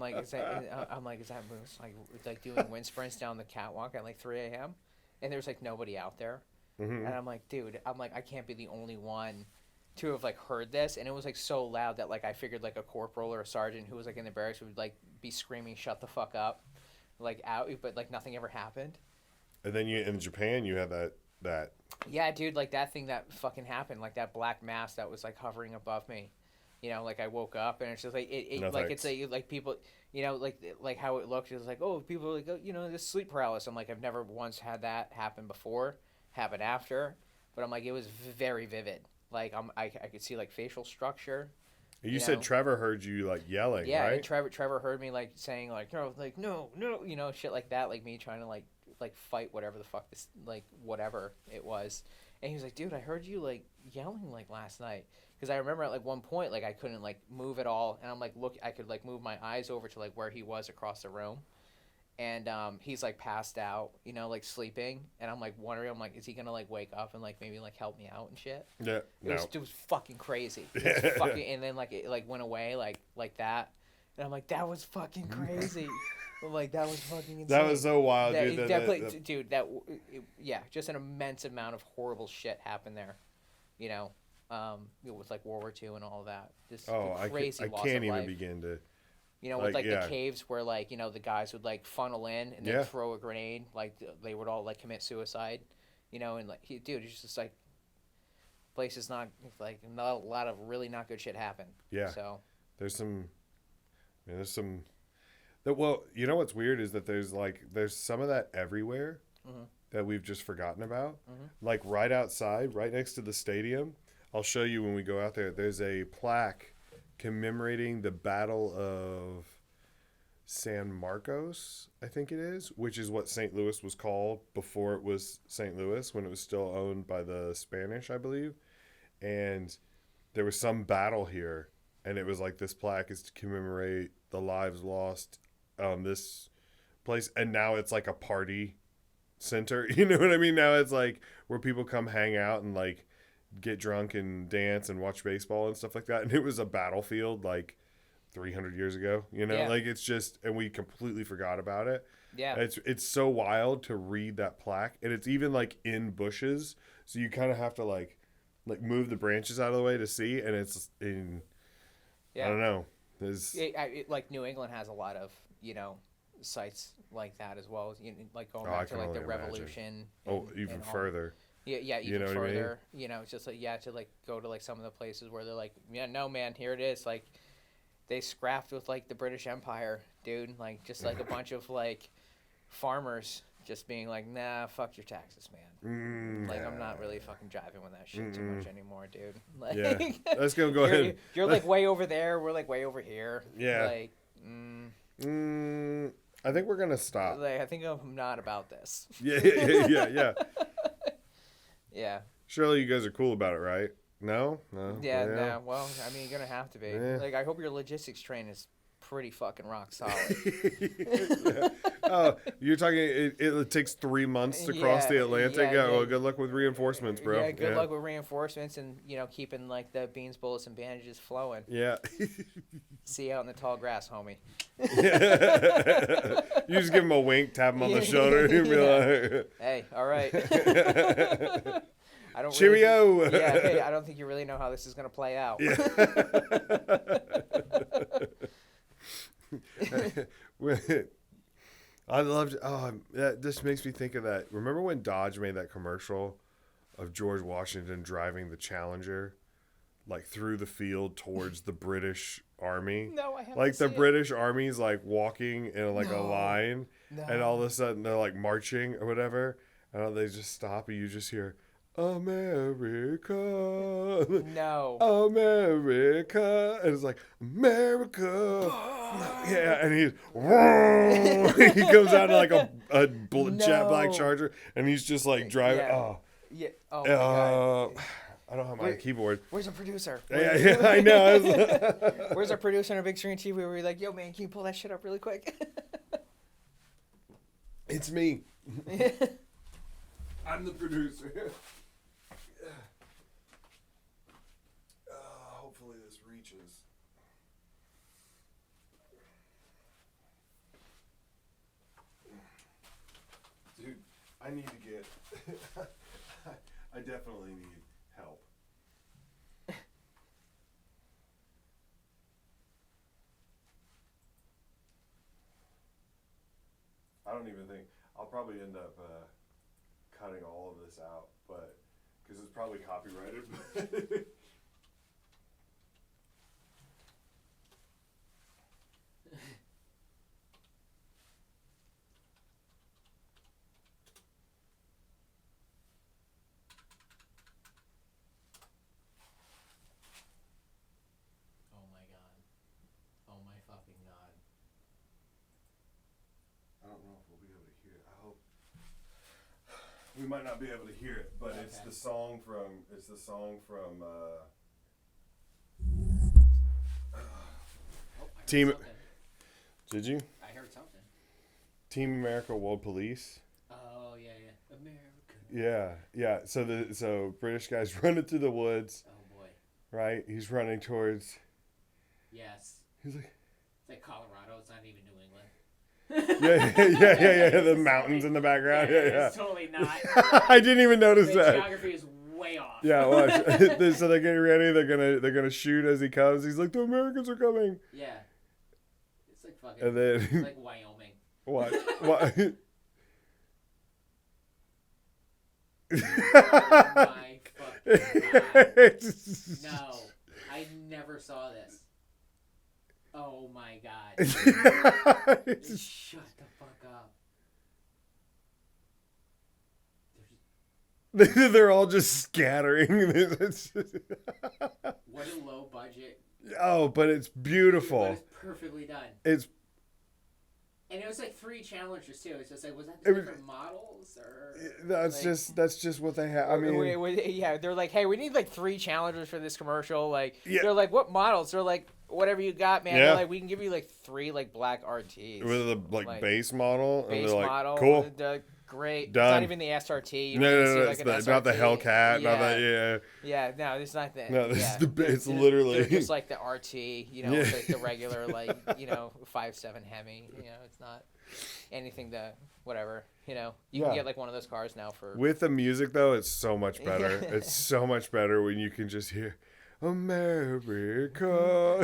moose like doing wind sprints down the catwalk at like 3 a.m. and there's like nobody out there, and I'm like, dude, I can't be the only one to have like heard this, and it was like so loud that like I figured like a corporal or a sergeant who was like in the barracks would like be screaming, "Shut the fuck up," like out, but like nothing ever happened. And then in Japan you had that. Yeah, dude, like that thing that fucking happened, like that black mass that was like hovering above me. Like I woke up and it's just like No, like thanks. it's like people, like how it looked. It was like, oh, people like this sleep paralysis. I'm like, I've never once had that happen before, happen after, but I'm like, it was very vivid. Like I could see like facial structure. You said Trevor heard you like yelling, yeah, right? And Trevor heard me like saying like no, shit like that, like me trying to like fight whatever the fuck this like whatever it was, and he was like, dude, I heard you like yelling like last night, because I remember at like one point like I couldn't like move at all, and I'm like I could like move my eyes over to like where he was across the room, and he's like passed out, like sleeping, and I'm like wondering, I'm like, is he gonna like wake up and like maybe like help me out and shit? Yeah, it was fucking crazy. It was fucking, and then like it like went away like that, and I'm like, that was fucking crazy. I'm like, that was fucking insane. That was so wild, dude. Dude, just an immense amount of horrible shit happened there. With like World War II and all of that. Just crazy I loss can't of even life. begin to. With like the caves where like the guys would like funnel in and then throw a grenade, like they would all like commit suicide, and like dude, it's just like places not a lot of really not good shit happen. Yeah. So there's some. Well, you know what's weird is that there's some of that everywhere that we've just forgotten about. Like right outside, right next to the stadium. I'll show you when we go out there. There's a plaque commemorating the Battle of San Marcos, I think it is, which is what St. Louis was called before it was St. Louis, when it was still owned by the Spanish, I believe. And there was some battle here, and it was like this plaque is to commemorate the lives lost on this place, and now it's like a party center. You know what I mean? Now it's like where people come hang out and like get drunk and dance and watch baseball and stuff like that. And it was a battlefield like 300 years ago. Like it's just, and we completely forgot about it. Yeah, it's so wild to read that plaque, and it's even like in bushes, so you kind of have to like move the branches out of the way to see, and it's in. I don't know. Like New England has a lot of sites like that as well, like going back to like the Revolution. Even further. Yeah, even further. I mean? It's just like to like go to like some of the places where they're like, yeah, no man, here it is. Like they scrapped with like the British Empire, dude. Like just like a bunch of like farmers just being like, nah, fuck your taxes, man. Like I'm not really fucking jiving with that shit too much anymore, dude. Like, yeah, let's go ahead. You're like way over there. We're like way over here. Yeah. Like. I think we're gonna stop. Like, I think I'm not about this. Yeah. Yeah. Surely you guys are cool about it, right? No, no. Yeah, no. Well, I mean, you're gonna have to be. Yeah. Like, I hope your logistics train is pretty fucking rock solid. Yeah. Oh, you're talking. It takes 3 months to cross the Atlantic. Yeah. Well, good luck with reinforcements, bro. Yeah, good luck with reinforcements and keeping like the beans, bullets, and bandages flowing. Yeah. See you out in the tall grass, homie. You just give him a wink, tap him on the shoulder, and be like, "Hey, all right." I don't Cheerio. Really, yeah, hey, I don't think you really know how this is gonna play out. Yeah. I loved. Oh, this makes me think of that. Remember when Dodge made that commercial of George Washington driving the Challenger, like through the field towards the British Army? No, I haven't. Like the seen British Army's like walking in like a line, No. and all of a sudden they're like marching or whatever, and they just stop, and you just hear America. No. America. And it's like, America. Yeah, and he comes out in like a jet black Charger, and he's just like driving. Yeah. Oh. Yeah. Oh my God. I don't have my keyboard. Where's our producer? Yeah, I know. Where's our producer on a big screen TV where we're like, yo, man, can you pull that shit up really quick? It's me. I'm the producer. Hopefully this reaches. Dude, I need to get... I definitely need help. I don't even think... I'll probably end up cutting all of this out, but... Because it's probably copyrighted. Oh my God. Oh my fucking God. I don't know if we'll be able to hear it. I hope we might not be able to hear it, but Okay. it's the song from Team. Did you? I heard something. Team America World Police. Oh yeah, yeah. America. Yeah. So British guy's running through the woods. Oh boy. Right? He's running towards. Yes. He's like. It's like Colorado. It's not even New England. Yeah. The mountains in the background. Yeah. It's totally not. I didn't even notice The that. geography is way off. Yeah, watch. So they're getting ready. They're gonna shoot as he comes. He's like, the Americans are coming. Yeah. It's like fucking. And then It's like Wyoming. what? Oh my fucking God. No, I never saw this. Oh my God. Shut the fuck up. They're all just scattering. What a low budget. Oh, but it's beautiful. But it's perfectly done. And it was like 3 challengers too. It's just like, was that the different models or? That's just what they have. I mean, yeah, they're like, hey, we need like 3 challengers for this commercial. Like, yeah. They're like, what models? They're like, whatever you got, man. Yeah. They're like, we can give you like 3 like black RTs with a like base model, and base they're like, model. cool. Great. Done. It's not even the SRT. You No, like it's not the Hellcat. Yeah. Not that, Yeah, no, it's not that. No, this yeah. is it's literally they're just like the RT, the regular like 5.7 Hemi. It's not anything to whatever. You can get like one of those cars now for. With the music though, it's so much better. It's so much better when you can just hear America.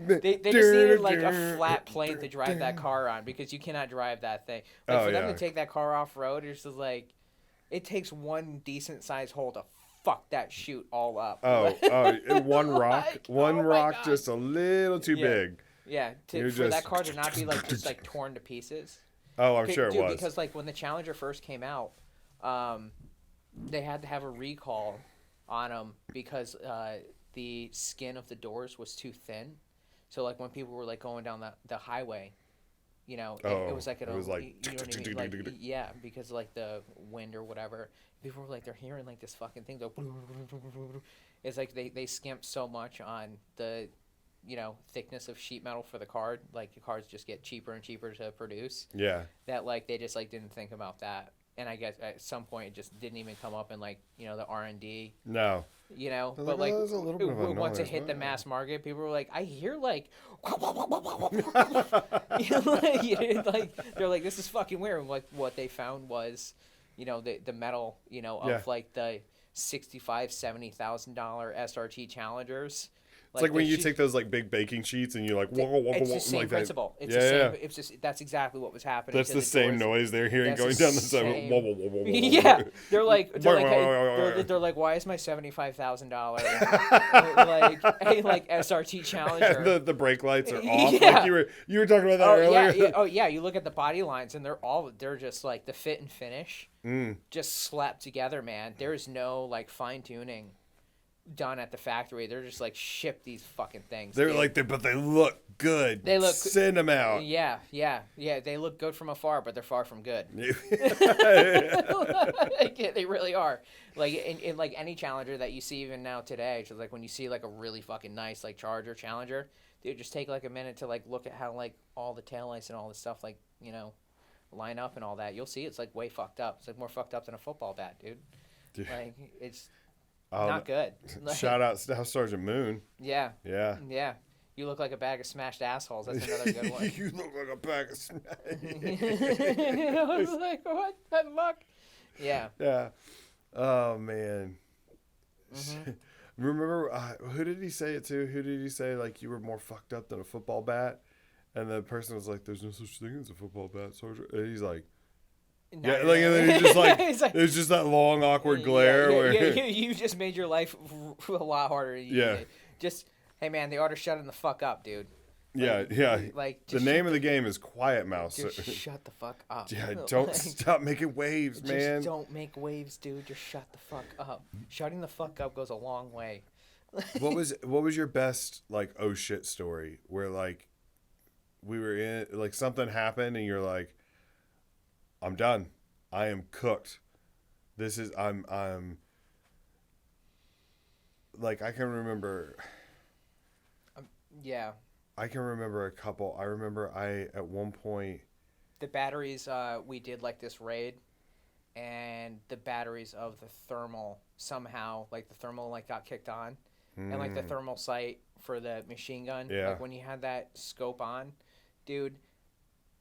They just needed like a flat plane to drive that car on because you cannot drive that thing. Like for them to take that car off road, it's just like it takes one decent sized hole to fuck that chute all up. One rock, just a little too big. Yeah, for that car to not be like just like torn to pieces. Oh, I'm sure it was. Because like when the Challenger first came out, they had to have a recall on them because the skin of the doors was too thin. So like when people were like going down the highway, it was like it was like you know what I mean? Like, yeah, because like the wind or whatever. People were like, they're hearing like this fucking thing go. It's like they skimped so much on the, thickness of sheet metal for the card. Like the cards just get cheaper and cheaper to produce. Yeah. That like they just like didn't think about that. And I guess at some point it just didn't even come up in like the R&D. No. But like once it hit the mass market, people were like, I hear like, they're like, this is fucking weird. And like what they found was, the metal, of like the $65,000-$70,000 SRT Challengers. It's like when you take those like big baking sheets and you're like, it's the same like principle. That. It's the same. It's just that's exactly what was happening. That's the same noise they're hearing going down the side. Yeah, they're like, why is my $75,000 like SRT Challenger? the brake lights are off. Yeah. Like you were talking about that earlier. Yeah. Oh yeah, you look at the body lines and they're just like the fit and finish, just slapped together, man. There is no like fine tuning done at the factory. They're just like, ship these fucking things. They're like, but they look good. Send them out. Yeah. They look good from afar, but they're far from good. They really are. Like in like any Challenger that you see even now today, just like when you see like a really fucking nice like Charger Challenger, dude, just take like a minute to like look at how like all the taillights and all this stuff like line up and all that. You'll see it's like way fucked up. It's like more fucked up than a football bat, dude. Like it's. Not good. Shout out Staff Sergeant Moon. Yeah. Yeah. Yeah. You look like a bag of smashed assholes. That's another good one. You look like a bag of smashed. I was like, what the fuck? Yeah. Yeah. Oh, man. Mm-hmm. Remember, who did he say it to? Who did he say, like, you were more fucked up than a football bat? And the person was like, there's no such thing as a football bat, Sergeant. And he's like, yeah, like, and then he's just like, it's just that long, awkward glare. You just made your life a lot harder. Just, hey, man, they ought to shut him the fuck up, dude. Like, the name of the game is Quiet Mouse. Just shut the fuck up. Yeah, don't stop making waves, man. Just don't make waves, dude. Just shut the fuck up. Shutting the fuck up goes a long way. What was your best, like, oh shit story where, like, we were in, like, something happened and you're like, I'm done. I am cooked. This is I'm like I can remember. Yeah. I can remember a couple. I remember at one point. The batteries. We did like this raid, and the batteries of the thermal somehow like the thermal like got kicked on, and like the thermal sight for the machine gun. Yeah. Like when you had that scope on, dude.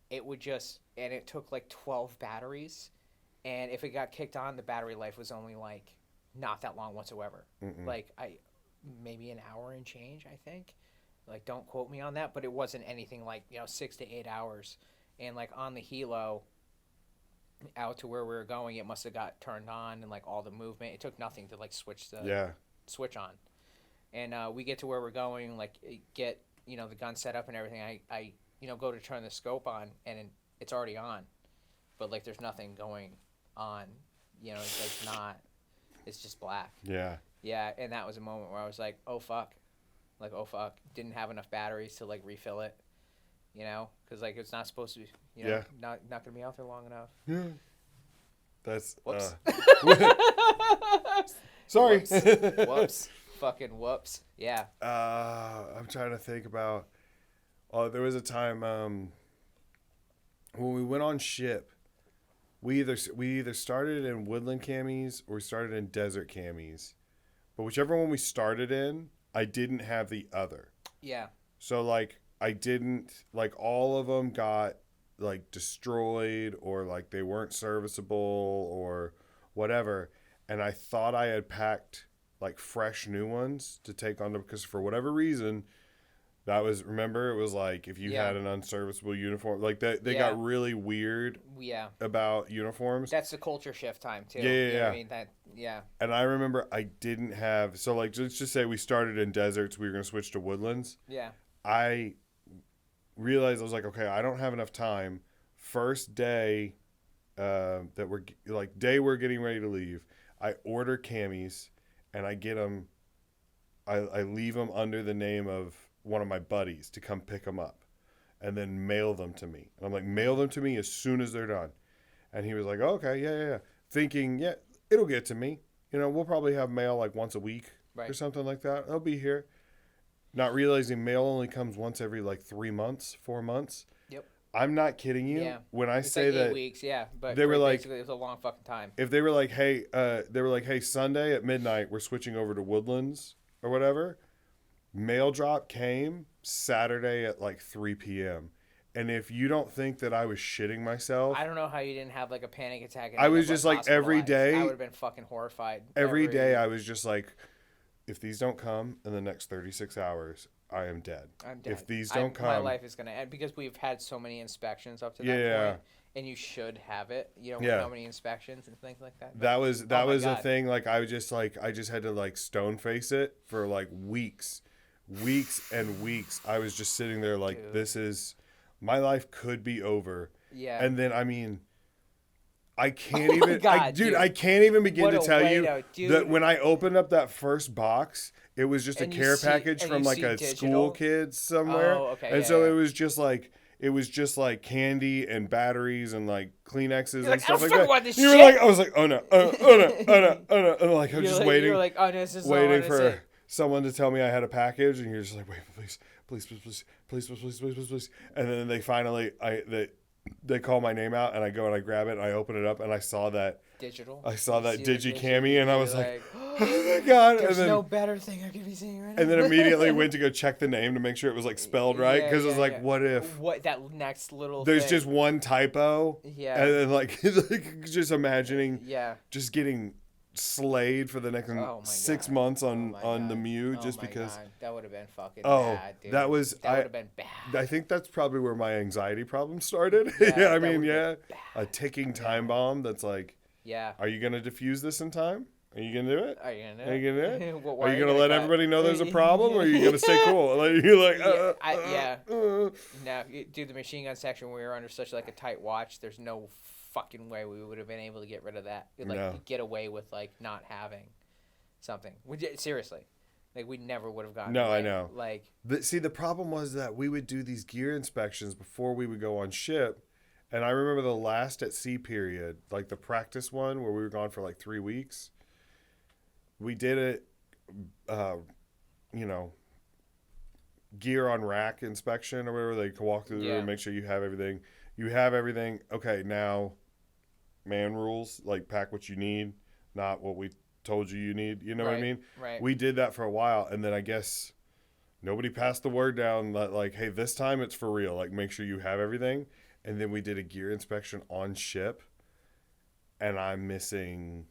It would just, and it took like 12 batteries, and if it got kicked on, the battery life was only like not that long whatsoever. Like maybe an hour and change, I think. Like don't quote me on that, but it wasn't anything like 6 to 8 hours. And like on the helo, out to where we were going, it must have got turned on and like all the movement. It took nothing to like switch on. And we get to where we're going, like get the gun set up and everything. I go to turn the scope on, and it's already on. But, like, there's nothing going on. It's like not... It's just black. Yeah. Yeah, and that was a moment where I was like, oh, fuck. Like, oh, fuck. Didn't have enough batteries to, like, refill it. Because, like, it's not supposed to be... not going to be out there long enough. Yeah. That's... Whoops. Sorry. Whoops. Fucking whoops. Yeah. I'm trying to think about... there was a time when we went on ship, we either started in woodland camis or we started in desert camis. But whichever one we started in, I didn't have the other. Yeah. So, like, I didn't... Like, all of them got, like, destroyed or, like, they weren't serviceable or whatever. And I thought I had packed, like, fresh new ones to take on because for whatever reason... That was, remember, it was like if you had an unserviceable uniform, like they got really weird about uniforms. That's the culture shift time, too. Yeah. I mean, And I remember I didn't have, so like, let's just say we started in deserts, we were going to switch to woodlands. Yeah. I realized, I was like, okay, I don't have enough time. First day we're getting ready to leave, I order camis and I get them, I leave them under the name of one of my buddies to come pick them up. and then mail them to me. And I'm like, mail them to me as soon as they're done. And he was like, oh, okay, yeah. Thinking, yeah, it'll get to me. You know, we'll probably have mail like once a week or something like that. It'll be here. Not realizing mail only comes once every like 3 months, 4 months. Yep. I'm not kidding you. Yeah. When I it's say like that 8 weeks, yeah. But they were like, basically, it was a long fucking time. If they were like, hey, Sunday at midnight, we're switching over to Woodlands or whatever. Mail drop came Saturday at like 3 p.m. And if you don't think that I was shitting myself, I don't know how you didn't have like a panic attack. And I was just like every day. I would have been fucking horrified. Every day I was just like, if these don't come in the next 36 hours, I am dead. I'm dead. If these don't come, my life is gonna end because we've had so many inspections up to that point, and you should have it. You know, with how many inspections and things like that. That was a thing. Like I just had to like stone face it for like weeks and weeks. I was just sitting there like, dude, this is my life could be over. Yeah. And then I mean, I can't even, I can't even begin to tell you that when I opened up that first box, it was just a care package from like a school kid somewhere. Oh, okay. And so it was just like candy and batteries and like Kleenexes and stuff like that. You were like, I was like, oh no, and like I'm just waiting. You're like, oh no, this is waiting for someone to tell me I had a package, and you're just like, wait, please, and then they finally, they call my name out, and I go and I grab it, and I open it up, and I saw that digital. I saw that Digi-Cami, and I was like, oh my god! There's no better thing I could be seeing right now. And then immediately went to go check the name to make sure it was like spelled right, because it was like, what if that next little there's thing. Just one typo? Yeah. And then like just imagining, just getting slayed for the next 6 months on the Mew just because that would have been fucking bad, dude. That would have been bad. I think that's probably where my anxiety problem started. I mean, a ticking time bomb that's like, are you gonna defuse this in time? Are you gonna do it? Are you gonna do it? Are you gonna let everybody know there's a problem, or are you gonna stay cool? Like you're like, No, dude, the machine gun section, we were under such like a tight watch. There's no fucking way we would have been able to get rid of that. Get away with like not having something. Seriously, like we never would have gotten. No, away. I know. Like, see, the problem was that we would do these gear inspections before we would go on ship, and I remember the last at sea period, like the practice one where we were gone for like 3 weeks. We did it, gear on rack inspection or whatever. They can walk through the room, make sure you have everything. You have everything. Okay, now, man rules, like pack what you need, not what we told you need. You know what I mean? Right. We did that for a while, and then I guess nobody passed the word down that like, hey, this time it's for real. Like, make sure you have everything. And then we did a gear inspection on ship, and I'm missing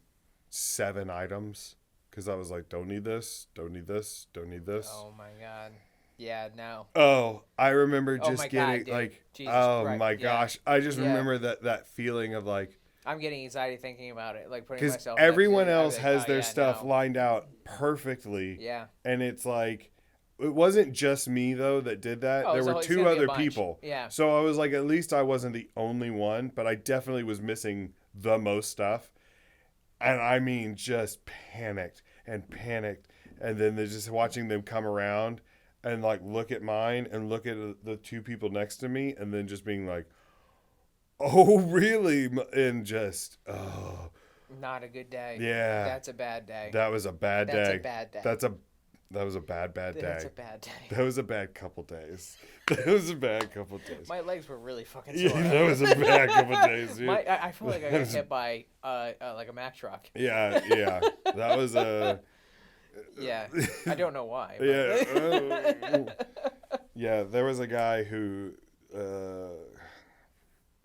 7 items. Because I was like, don't need this, don't need this, don't need this. Oh, my God. Yeah, no. Oh, I remember just getting, God, like, Jesus Christ. My gosh. I just remember that feeling of, like. I'm getting anxiety thinking about it, like putting myself. Because everyone else has their stuff lined out perfectly. Yeah. And it's like, it wasn't just me, though, that did that. There were 2 other people. Yeah. So I was like, at least I wasn't the only one, but I definitely was missing the most stuff. And I mean, just panicked. And then they're just watching them come around and like look at mine and look at the 2 people next to me, and then just being like, oh, really? And just, oh. Not a good day. Yeah. That's a bad day. That was a bad day. That's a bad day. That was a bad day. That's a bad day. That was a bad couple days. That was a bad couple days. My legs were really fucking sore. Yeah, that was a bad couple days, dude. I feel like I got hit by like a Mack truck. Yeah. That was a... Yeah, I don't know why. Yeah, there was a guy who...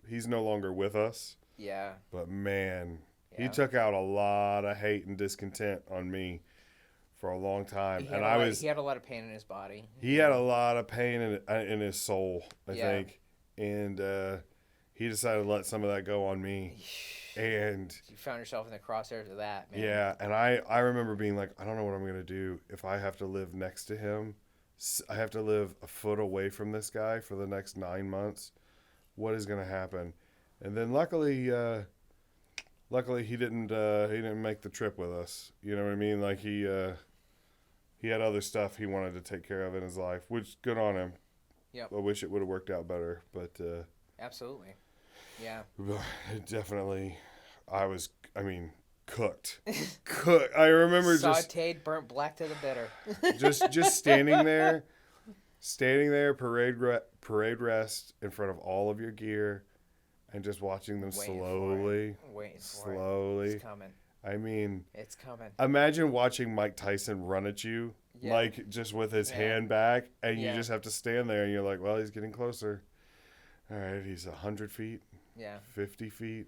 he's no longer with us. Yeah. But man, he took out a lot of hate and discontent on me for a long time. He had a lot of pain in his body. He had a lot of pain in his soul, I think. And he decided to let some of that go on me. And you found yourself in the crosshairs of that, man. Yeah, and I remember being like, I don't know what I'm going to do if I have to live next to him. I have to live a foot away from this guy for the next 9 months. What is going to happen? And then luckily he didn't make the trip with us. You know what I mean? Like he had other stuff he wanted to take care of in his life, which good on him. Yep. I wish it would have worked out better, but Absolutely. Yeah. definitely, cooked. Cooked. I remember Sauteed, burnt black to the bitter. just standing there, parade rest in front of all of your gear, and just watching them slowly. It's coming. I mean, It's coming. imagine watching Mike Tyson run at you, like just with his hand back, and you just have to stand there, and you're like, well, he's getting closer. All right, he's 100 feet. Yeah. 50 feet.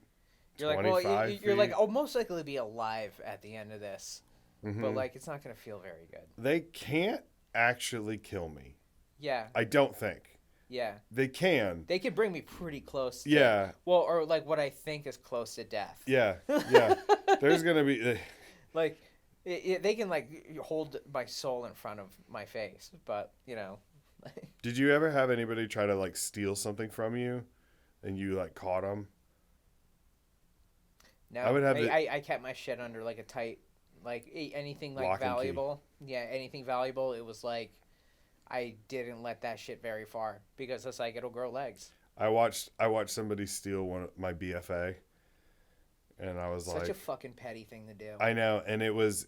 You're like, 25 you're feet. like, I'll most likely be alive at the end of this, Mm-hmm. but like, it's not gonna feel very good. They can't actually kill me. Yeah. I don't think. Yeah. They can. They could bring me pretty close. Yeah. Well, or like what I think is close to death. Yeah. Yeah. There's gonna be. Like, they can like hold my soul in front of my face, but you know. Did you ever have anybody try to like steal something from you, and you like caught them? No, I would have I kept my shit under like a tight, like anything like Lock and key. valuable. Yeah, anything valuable. It was like, I didn't let that shit very far because it's like it'll grow legs. I watched somebody steal my BFA, and I was Such a fucking petty thing to do. I know, and it was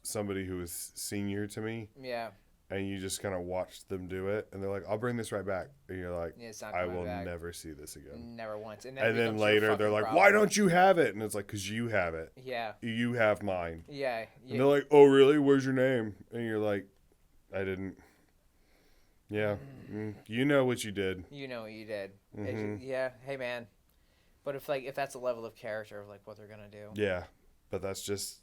somebody who was senior to me. Yeah. And you just kind of watched them do it, and they're like, "I'll bring this right back," and you're like, It's not "I coming will back. never see this again." Never once. And then later they're like, "Why don't you have it?" And it's like, "Cause you have it. Yeah. You have mine." Yeah. And they're like, "Oh, really? Where's your name?" And you're like, "I didn't." Yeah, you know what you did. You know what you did. Mhm. Yeah. Hey, man. But if that's a level of character of like what they're gonna do. Yeah, but that's just.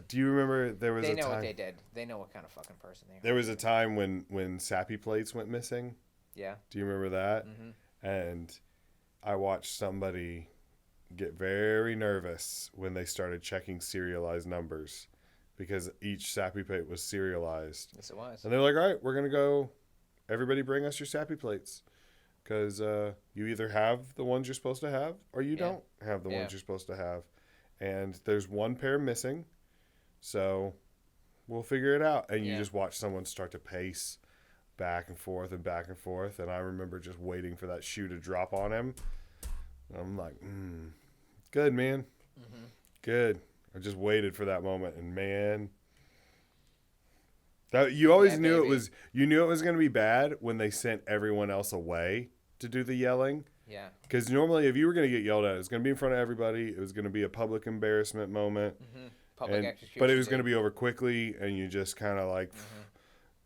Do you remember there was a time? They know what they did. They know what kind of fucking person they are. There was a time when sappy plates went missing. Yeah. Do you remember that? Mm-hmm. And I watched somebody get very nervous when they started checking serialized numbers, because each sappy plate was serialized. Yes, it was. And they're like, "All right, we're gonna go. Everybody, bring us your sappy plates, because you either have the ones you're supposed to have, or you don't have the ones you're supposed to have. And there's one pair missing, so we'll figure it out." And you just watch someone start to pace back and forth and back and forth. And I remember just waiting for that shoe to drop on him. And I'm like, good, man. Mm-hmm. Good. I just waited for that moment, and man, that you always knew baby. You knew it was going to be bad when they sent everyone else away to do the yelling. Yeah. Because normally, if you were going to get yelled at, it was going to be in front of everybody. It was going to be a public embarrassment moment. Mm-hmm. Public execution. But it was going to be over quickly, and you just kind of like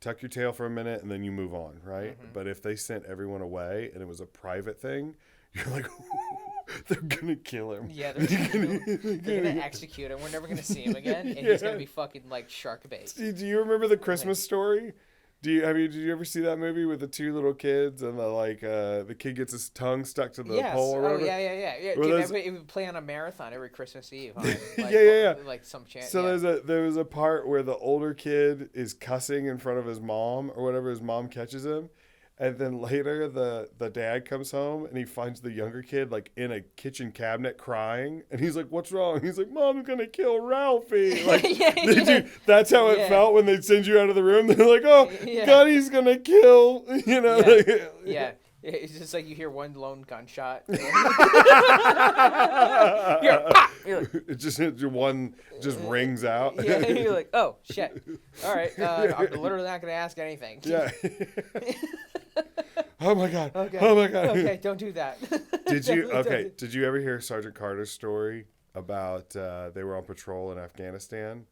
tuck your tail for a minute, and then you move on, right? Mm-hmm. But if they sent everyone away and it was a private thing, you're like, they're going to kill him. Yeah, they're gonna execute him. We're never gonna see him again, and he's gonna be fucking like shark bait. Do you remember the Christmas Story? Did you ever see that movie with the two little kids and the kid gets his tongue stuck to the pole or whatever? Yeah. Well, Dude, it would play on a marathon every Christmas Eve. On, like, Yeah. Like some chant. So there was a part where the older kid is cussing in front of his mom or whatever. His mom catches him, and then later the dad comes home and he finds the younger kid like in a kitchen cabinet crying, and he's like, "What's wrong?" He's like, "Mom's gonna kill Ralphie." Like, that's how it felt when they send you out of the room. They're like, "Oh, Gunny's gonna kill," you know. Yeah. It's just like you hear one lone gunshot. You're just rings out. Yeah, you're like, "Oh shit! All right, I'm literally not gonna ask anything." Yeah. Oh my god. Okay. Oh my god. Okay, don't do that. Did you ever hear Sergeant Carter's story about they were on patrol in Afghanistan?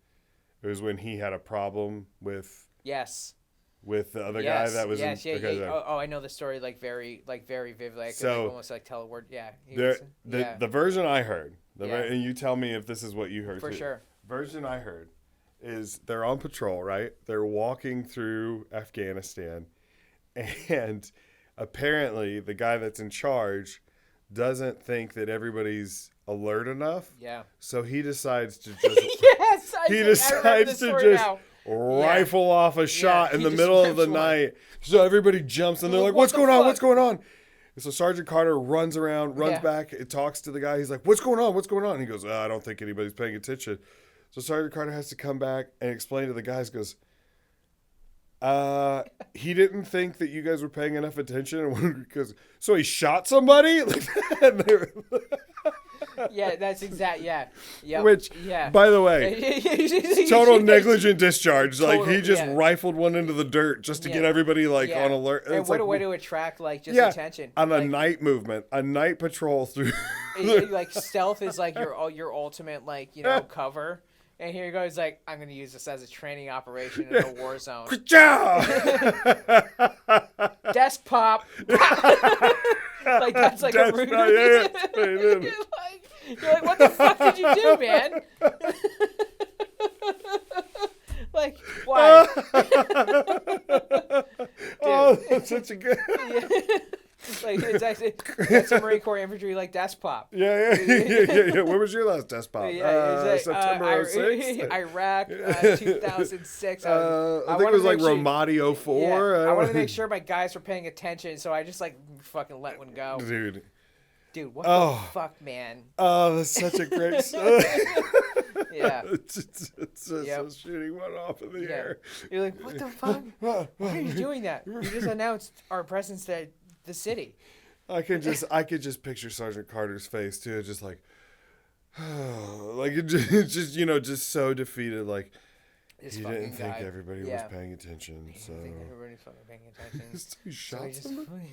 It was when he had a problem with the other guy that was Oh, I know the story like very vividly. I could almost like tell a word. Yeah. The version I heard, and you tell me if this is what you heard for too. sure. Version I heard is they're on patrol, right? They're walking through Afghanistan, and apparently the guy that's in charge doesn't think that everybody's alert enough. Yeah. So he decides to just rifle off a shot in the middle of the night. So everybody jumps and they're like, "What's going on? What's going on?" And so Sergeant Carter runs back, it talks to the guy. He's like, "What's going on? What's going on?" And he goes, "I don't think anybody's paying attention." So Sergeant Carter has to come back and explain to the guys, goes, He didn't think that you guys were paying enough attention because so he shot somebody like that. Yeah, that's exact. Yeah, yeah. Which, by the way, total negligent discharge. Total, like he just rifled one into the dirt just to get everybody on alert. And what a way to attract attention on a night movement, a night patrol through. Like stealth is like your ultimate cover. And here he goes, like, I'm going to use this as a training operation in a war zone. Good job! Desk pop. Like, that's like a rude... You're like, what the fuck did you do, man? Like, why? Oh, that's such a good... Like, it's actually, that's a Marine Corps infantry, like, desk pop. Yeah. When was your last desk pop? Like, September 06? Iraq, 2006. I think it was like Ramadi 04. I wanted to make sure my guys were paying attention, so I just, like, fucking let one go. Dude, what the fuck, man? Oh, that's such a great story. Yeah. It's just shooting one off in the air. You're like, what the fuck? Why are you doing that? You just announced our presence at the city. I could just picture Sergeant Carter's face too, just like, like it just just so defeated. Like this he didn't think everybody was paying attention. So I think everybody's fucking paying attention. So he shot somebody.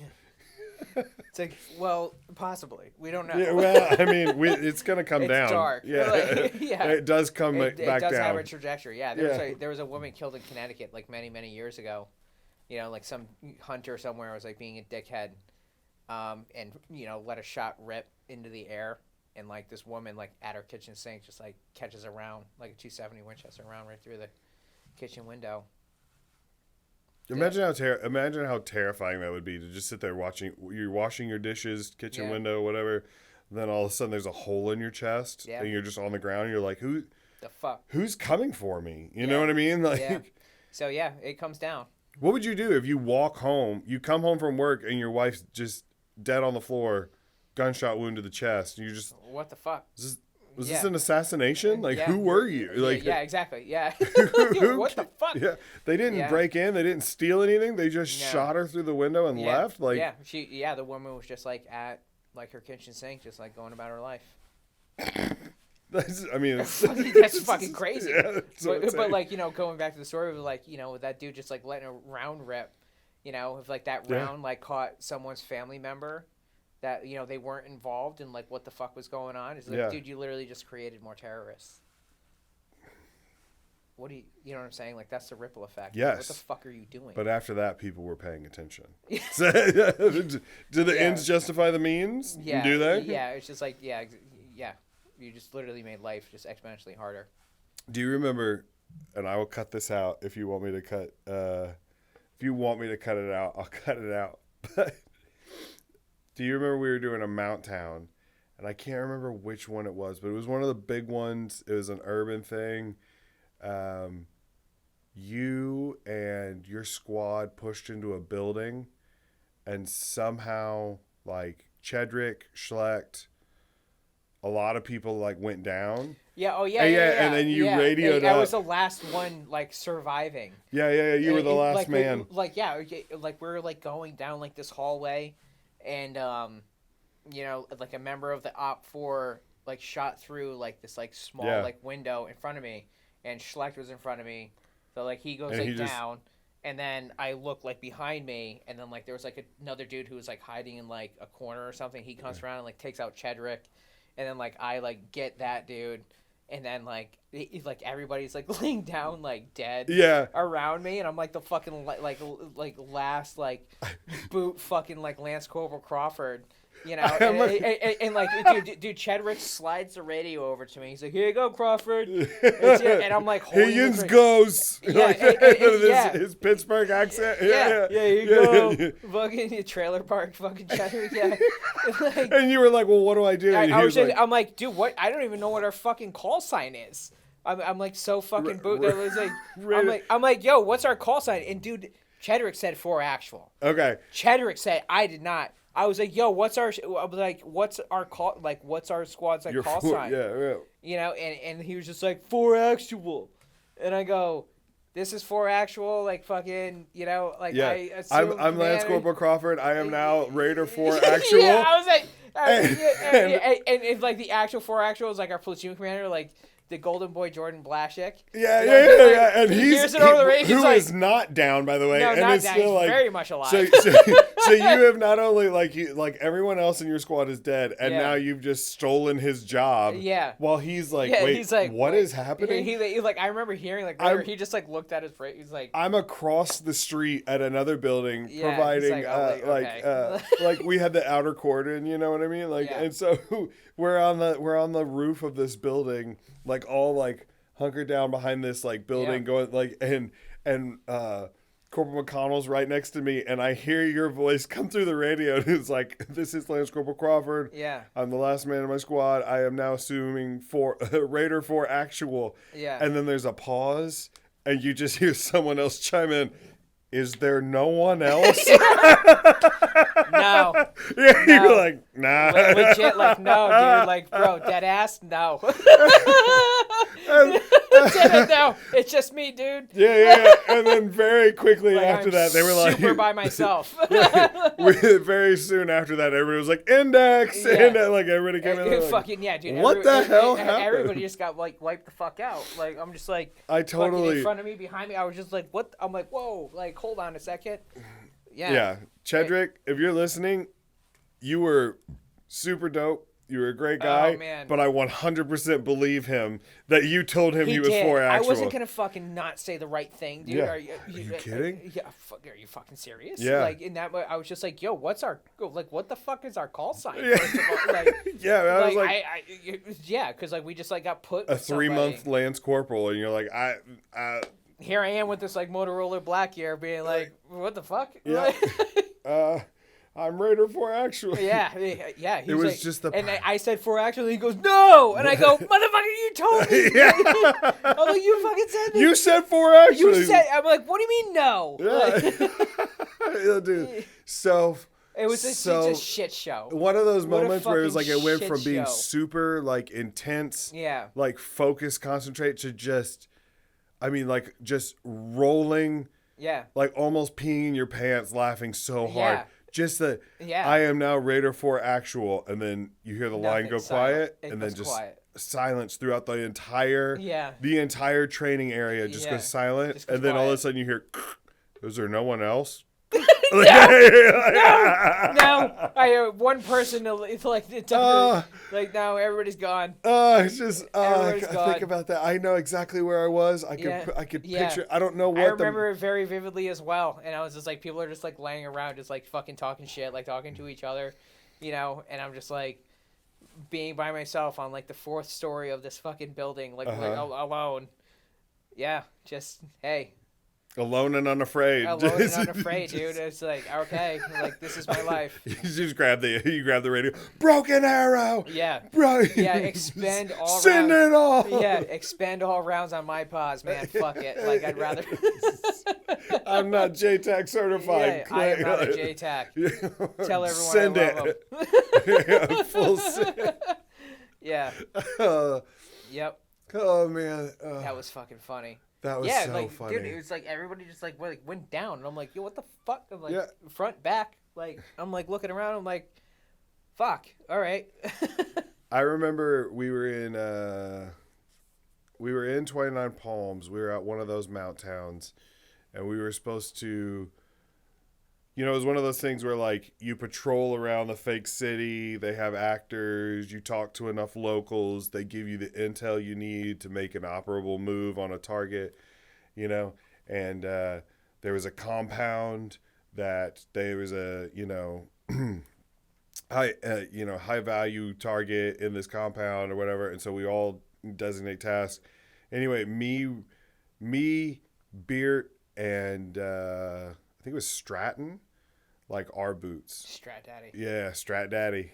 It's like, well, possibly. We don't know. Yeah, well, I mean, it's gonna come down. It's dark. Yeah, it does come back down. It does have a trajectory. Yeah, there was a woman killed in Connecticut like many years ago. You know, like some hunter somewhere was like being a dickhead, and let a shot rip into the air, and like this woman like at her kitchen sink just like catches a round, like a 270 Winchester round right through the kitchen window. Imagine how terrifying that would be to just sit there you're washing your dishes, kitchen window, whatever. Then all of a sudden there's a hole in your chest and you're just on the ground. And you're like, who the fuck? Who's coming for me? You know what I mean? Like, So it comes down. What would you do if you walk home, you come home from work and your wife's just dead on the floor, gunshot wound to the chest, and you're just, what the fuck? Was this an assassination? Like, who were you? Like, yeah, exactly. Yeah. What the fuck? Yeah, they didn't break in. They didn't steal anything. They just shot her through the window and left. Like, the woman was just like at like her kitchen sink, just like going about her life. That's fucking crazy. Yeah, but like going back to the story of like that dude just like letting a round rip, if like that round like caught someone's family member. That they weren't involved in like what the fuck was going on. It's like, dude, you literally just created more terrorists. What do you know what I'm saying? Like that's the ripple effect. Yes. What the fuck are you doing? But after that, people were paying attention. Do the ends justify the means? Yeah. Do they? Yeah. It's just like yeah. You just literally made life just exponentially harder. Do you remember? And I will cut this out if you want me to cut. If you want me to cut it out, I'll cut it out. But do you remember we were doing a Mount Town, and I can't remember which one it was, but it was one of the big ones. It was an urban thing. You and your squad pushed into a building, and somehow like Chedrick, Schlecht, a lot of people like went down. Yeah. Oh yeah. And then you radioed up. I was the last one like surviving. Yeah. You were the last man. We were like going down like this hallway. And, like a member of the OPFOR, like, shot through, like, this, like, small, like, window in front of me. And Schlecht was in front of me. So, like, he goes, down. And then I look, like, behind me. And then, like, there was, like, another dude who was, like, hiding in, like, a corner or something. He comes around and, like, takes out Chedrick. And then, like, I, like, get that dude. And then, like, everybody's, like, laying down, like, dead around me. And I'm, like, the fucking, last, like, boot fucking, like, Lance Corporal Crawford, and like, dude, Chedrick slides the radio over to me. He's like, here you go, Crawford. And I'm, like, holding Higgins goes. His Pittsburgh accent. Yeah, here you go. Fucking trailer park, fucking Chedrick, Like, and you were like, well, what do I do? I'm like, dude, what? I don't even know what our fucking call sign is. I'm like so fucking boot. That was like, I'm like, yo, what's our call sign? And dude, Chedrick said 4 actual. Okay. Chedrick said I did not. I was like, yo, what's our call? Like, what's our squad's like call sign? Yeah. And he was just like 4 actual, and I go, this is for actual, like, fucking, you know, like, Yeah. I assume I'm Lance Corporal Crawford. I am now Raider 4 Actual. Yeah, I was like, and if, like, the actual 4 Actual is, like, our platoon commander, like, the golden boy Jordan Blashek. Yeah. And he's who is not down, by the way. No, and not it's down. still He's like, very much alive. So you have not only like everyone else in your squad is dead, and Yeah. now you've just stolen his job. Yeah. While he's like, Yeah, wait, he's like, what is happening? He like, I remember hearing, like, he just, like, looked at his break. He's like, I'm across the street at another building Yeah, providing he's like, oh, okay. like we had the outer cordon, you know what I mean? Like, Yeah. and so we're on the roof of this building, like all like hunkered down behind this like building, going like and Corporal McConnell's right next to me, and I hear your voice come through the radio, and it's like, "This is Lance Corporal Crawford. Yeah. I'm the last man in my squad. I am now assuming Raider 4 Actual." Yeah. And then there's a pause, and you just hear someone else chime in. Is there no one else? No. Yeah, No. you're like, nah. Legit, like, no, dude. Like, bro, dead ass? No. No, it's just me, dude. Yeah. And then very quickly Like, after I'm that, they were like, super by myself. very soon after that, everybody was like, index. Yeah. Like, everybody came in. Like, Fucking, yeah, dude. What the hell happened? Everybody just got, like, wiped the fuck out. Like, I'm just like, I fucking totally. in front of me, behind me. I was just like, what? I'm like, whoa. Like, hold on a second. Yeah. Yeah. Chedrick, if you're listening, you were super dope. You were a great guy. Oh, man. But I 100% believe him that you told him he was did. 4 Actual. I wasn't gonna fucking not say the right thing, dude. Yeah. Are you kidding? Yeah. Are you fucking serious? Yeah. Like in that way, I was just like, yo, what the fuck is our call sign? Yeah. First of all? Like, Yeah, I was like, yeah, because like we just like got put a with 3-month somebody. Lance Corporal, and you're like, Here I am with this like Motorola Black Gear, being like, what the fuck? yeah. I'm Raider 4 Actual. Yeah. He was like, just the. and I said 4 Actually. He goes, no, and I go, motherfucker, you told me. Yeah. I'm like, you fucking said that. You said 4 Actually. You said. I'm like, what do you mean no? Yeah. Like, Yeah, dude. So. It was it's a shit show. One of those What a moments where it was like it went fucking from shit being show. super like intense, Yeah. like focus, concentrate to just, I mean, like just rolling, Yeah. like almost peeing in your pants, laughing so hard. Yeah. Just that Yeah. I am now Raider 4 Actual, and then you hear the line Nothing, go silent. quiet, It and then goes just quiet. silence throughout the entire Yeah. training area just Yeah. goes silent, Just goes and then all of a quiet. sudden you hear, is there no one else? No, I one person it's like like now everybody's gone. It's just Everybody's I gone. think about that. I know exactly where I was. I could Yeah. picture. I don't know what I remember it very vividly as well, and I was just like, people are just like laying around, just like fucking talking shit, like talking to each other, you know, and I'm just like being by myself on like the 4th story of this fucking building, like alone. Yeah, just hey. Alone and unafraid. Alone and unafraid, dude. It's like, okay, like this is my life. You just grab the radio. Broken Arrow. Yeah. Bro. Yeah, expend all Send rounds. it all. Yeah, expend all rounds on my pause, man. Fuck it. Like I'd rather. I'm not JTAC certified. Yeah, I am not a JTAC. Tell everyone Send I love it. Yeah, full send. Yeah. Yep. Oh man. That was fucking funny. That was so like, funny. dude, it was like everybody just like went down, and I'm like, yo, what the fuck? I'm like, Yeah. front, back, like I'm like looking around, I'm like, fuck, all right. I remember we were in 29 Palms. We were at one of those mount towns, and we were supposed to, you know, it was one of those things where like you patrol around the fake city, they have actors, you talk to enough locals, they give you the intel you need to make an operable move on a target, you know, and there was a compound that there was a, you know, high value target in this compound or whatever, and so we all designate tasks. Anyway, me, Beert, and I think it was Stratton, like our boots. Strat Daddy. Yeah, Strat Daddy.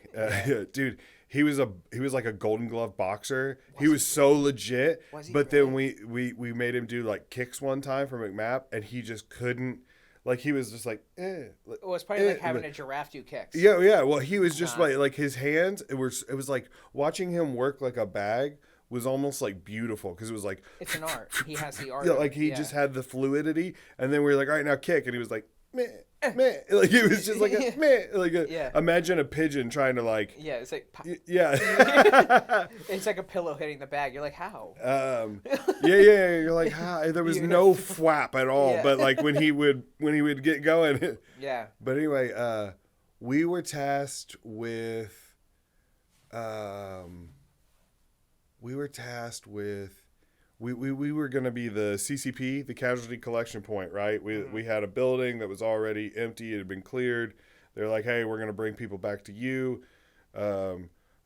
Dude, he was like a Golden Glove boxer. He was so legit. But then we made him do like kicks one time for McMap, and he just couldn't. Like he was just like, eh. Well, it's probably like having a giraffe do kicks. Yeah. Well, he was just like his hands. It was like watching him work like a bag was almost like beautiful because it was like it's an art. He has the art. yeah, like he just had the fluidity, and then we were like, all right, now kick, and he was like, meh, meh, like it was just like a meh, like imagine a pigeon trying to like it's like yeah, it's like a pillow hitting the bag. You're like, how? you're like, there was no flap at all, but like when he would get going, yeah. But anyway, we were tasked with. We were going to be the CCP, the casualty collection point, right? We had a building that was already empty. It had been cleared. They're like, hey, we're going to bring people back to you,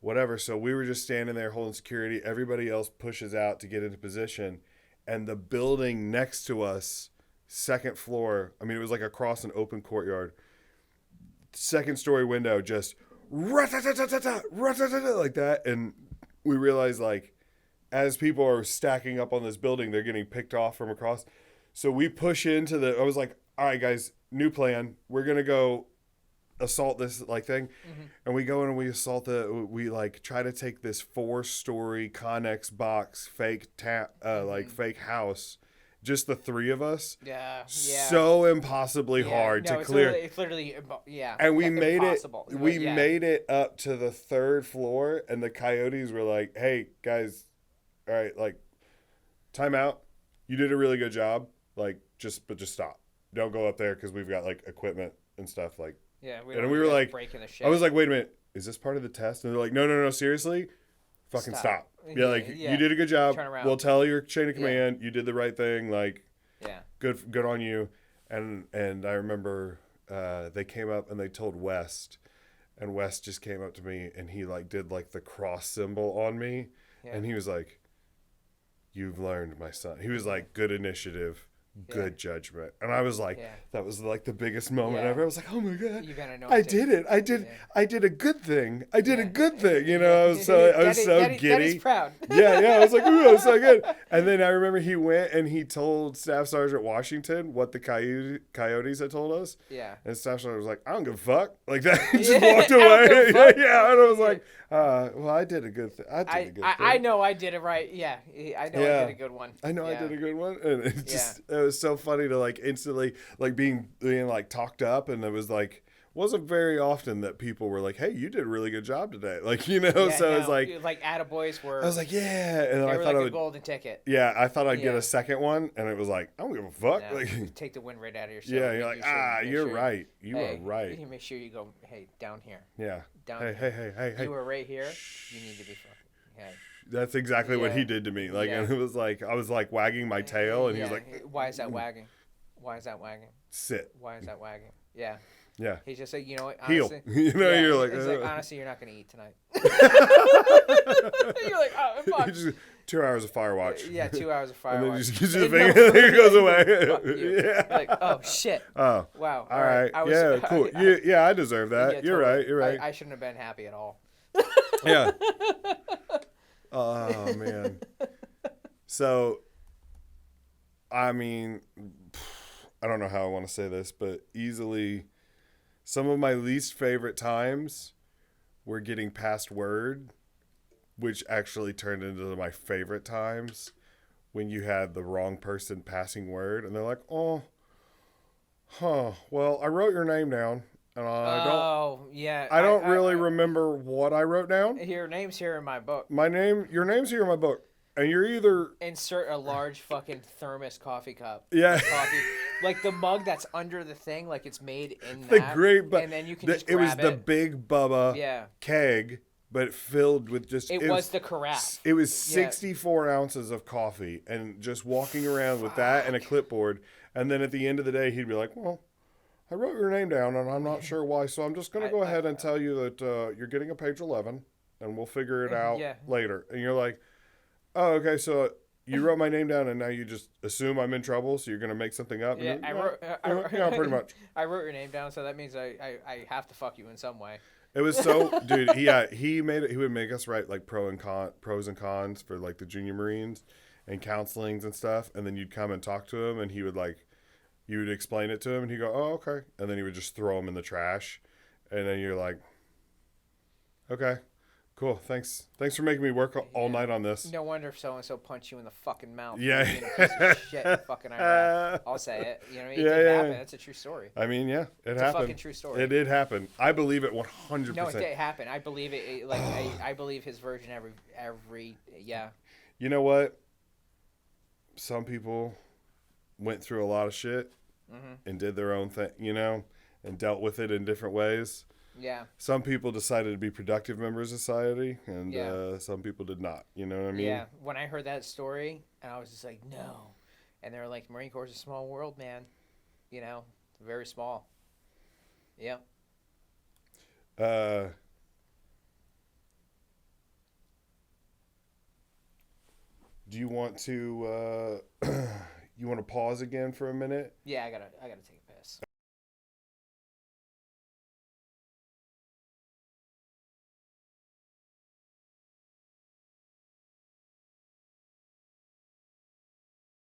whatever. So we were just standing there holding security. Everybody else pushes out to get into position. And the building next to us, second floor, I mean, it was like across an open courtyard, second story window, just like that. And we realized, like, as people are stacking up on this building, they're getting picked off from across. So we push into I was like, all right, guys, new plan. We're going to go assault this like thing. Mm-hmm. And we go in and we assault we like try to take this 4-story Connex box, fake fake house. Just the three of us. Yeah. So impossibly hard to clear. It's literally, And we made impossible. We made it up to the 3rd floor, and the coyotes were like, hey, guys, all right, like, time out. You did a really good job. Like, just stop. Don't go up there because we've got, like, equipment and stuff. Like, yeah. We were like, breaking the shit. I was like, wait a minute. Is this part of the test? And they're like, no, seriously? Fucking stop. Yeah, like, you did a good job. Turn around. We'll tell your chain of command. You did the right thing. Like, good on you. And I remember they came up and they told West. And West just came up to me and he, like, did, like, the cross symbol on me. Yeah. And he was like, you've learned, my son. He was like, good initiative. Good judgment. And I was like, that was like the biggest moment ever. I was like, oh my God, I did it. I did a good thing. I did a good thing. You know, I was so giddy. Daddy's proud. I was like, ooh, I was so good. And then I remember he went and he told Staff Sergeant Washington what the coyotes had told us. Yeah. And Staff Sergeant was like, I don't give a fuck. Like that. Just walked away. And I was like, well, I did a good thing. I know I did it right. Yeah. I know I did a good one. I know I did a good one. And it just, it was so funny to like instantly like being like talked up, and it was like wasn't very often that people were like, hey, you did a really good job today, like, you know. It's like attaboys were, I was like, yeah, and they I were thought like a golden ticket. I thought I'd get a second one, and it was like, I don't give a fuck. Like, take the wind right out of yourself. You're like, you're right. You are right. You make sure you go, hey, down here. Down here. Hey. You were right here. You need to be fucking. Hey. That's exactly what he did to me. Like, and it was like, I was like wagging my tail, and he was like, why is that wagging? Why is that wagging? Sit. Why is that wagging? Yeah. Yeah. He's just like, you know what? Honestly, you know, you're like, he's like, honestly, you're not going to eat tonight. You're like, oh, fuck. Just 2 hours of fire watch. 2 hours of fire watch. And then just gives you the finger, and it goes away. Fuck you. You're like, oh, shit. Oh. Wow. All right. Cool. I deserve that. You're totally. right. I shouldn't have been happy at all. Yeah. Oh, man. So, I mean, I don't know how I want to say this, but easily some of my least favorite times were getting past word, which actually turned into my favorite times when you had the wrong person passing word, and they're like, well, I wrote your name down. And I don't really remember what I wrote down. Your name's here in my book. Your name's here in my book. And you're either... Insert a large fucking thermos coffee cup. Yeah. Coffee. Like the mug that's under the thing, like it's made in that. The great... And then you can just grab it. It was the Big Bubba keg, but filled with just... It was the carafe. It was 64 ounces of coffee, and just walking around with that and a clipboard. And then at the end of the day, he'd be like, well, I wrote your name down, and I'm not sure why, so I'm just going to go ahead and tell you that you're getting a page 11, and we'll figure it out later. And you're like... Oh, okay, so you wrote my name down, and now you just assume I'm in trouble, so you're going to make something up? Yeah, I wrote pretty much. I wrote your name down, so that means I have to fuck you in some way. It was so... Dude, he would make us write, like, pros and cons for, like, the junior Marines and counselings and stuff, and then you'd come and talk to him, and he would, like... You would explain it to him, and he'd go, oh, okay. And then he would just throw them in the trash, and then you're like, okay. Cool. Thanks for making me work all night on this. No wonder so and so punched you in the fucking mouth. Yeah. Being a piece of shit in fucking Iraq. I'll say it. You know what I mean? It did happen. It's a true story. I mean, yeah, it's happened. A fucking true story. It did happen. I believe it 100%. No, it did happen. I believe it. Like I believe his version every. Yeah. You know what? Some people went through a lot of shit and did their own thing, you know, and dealt with it in different ways. Yeah. Some people decided to be productive members of society, and some people did not. You know what I mean? Yeah. When I heard that story, and I was just like, no. And they were like, Marine Corps is a small world, man. You know, very small. Yeah. Do you want to you want to pause again for a minute? Yeah, I gotta take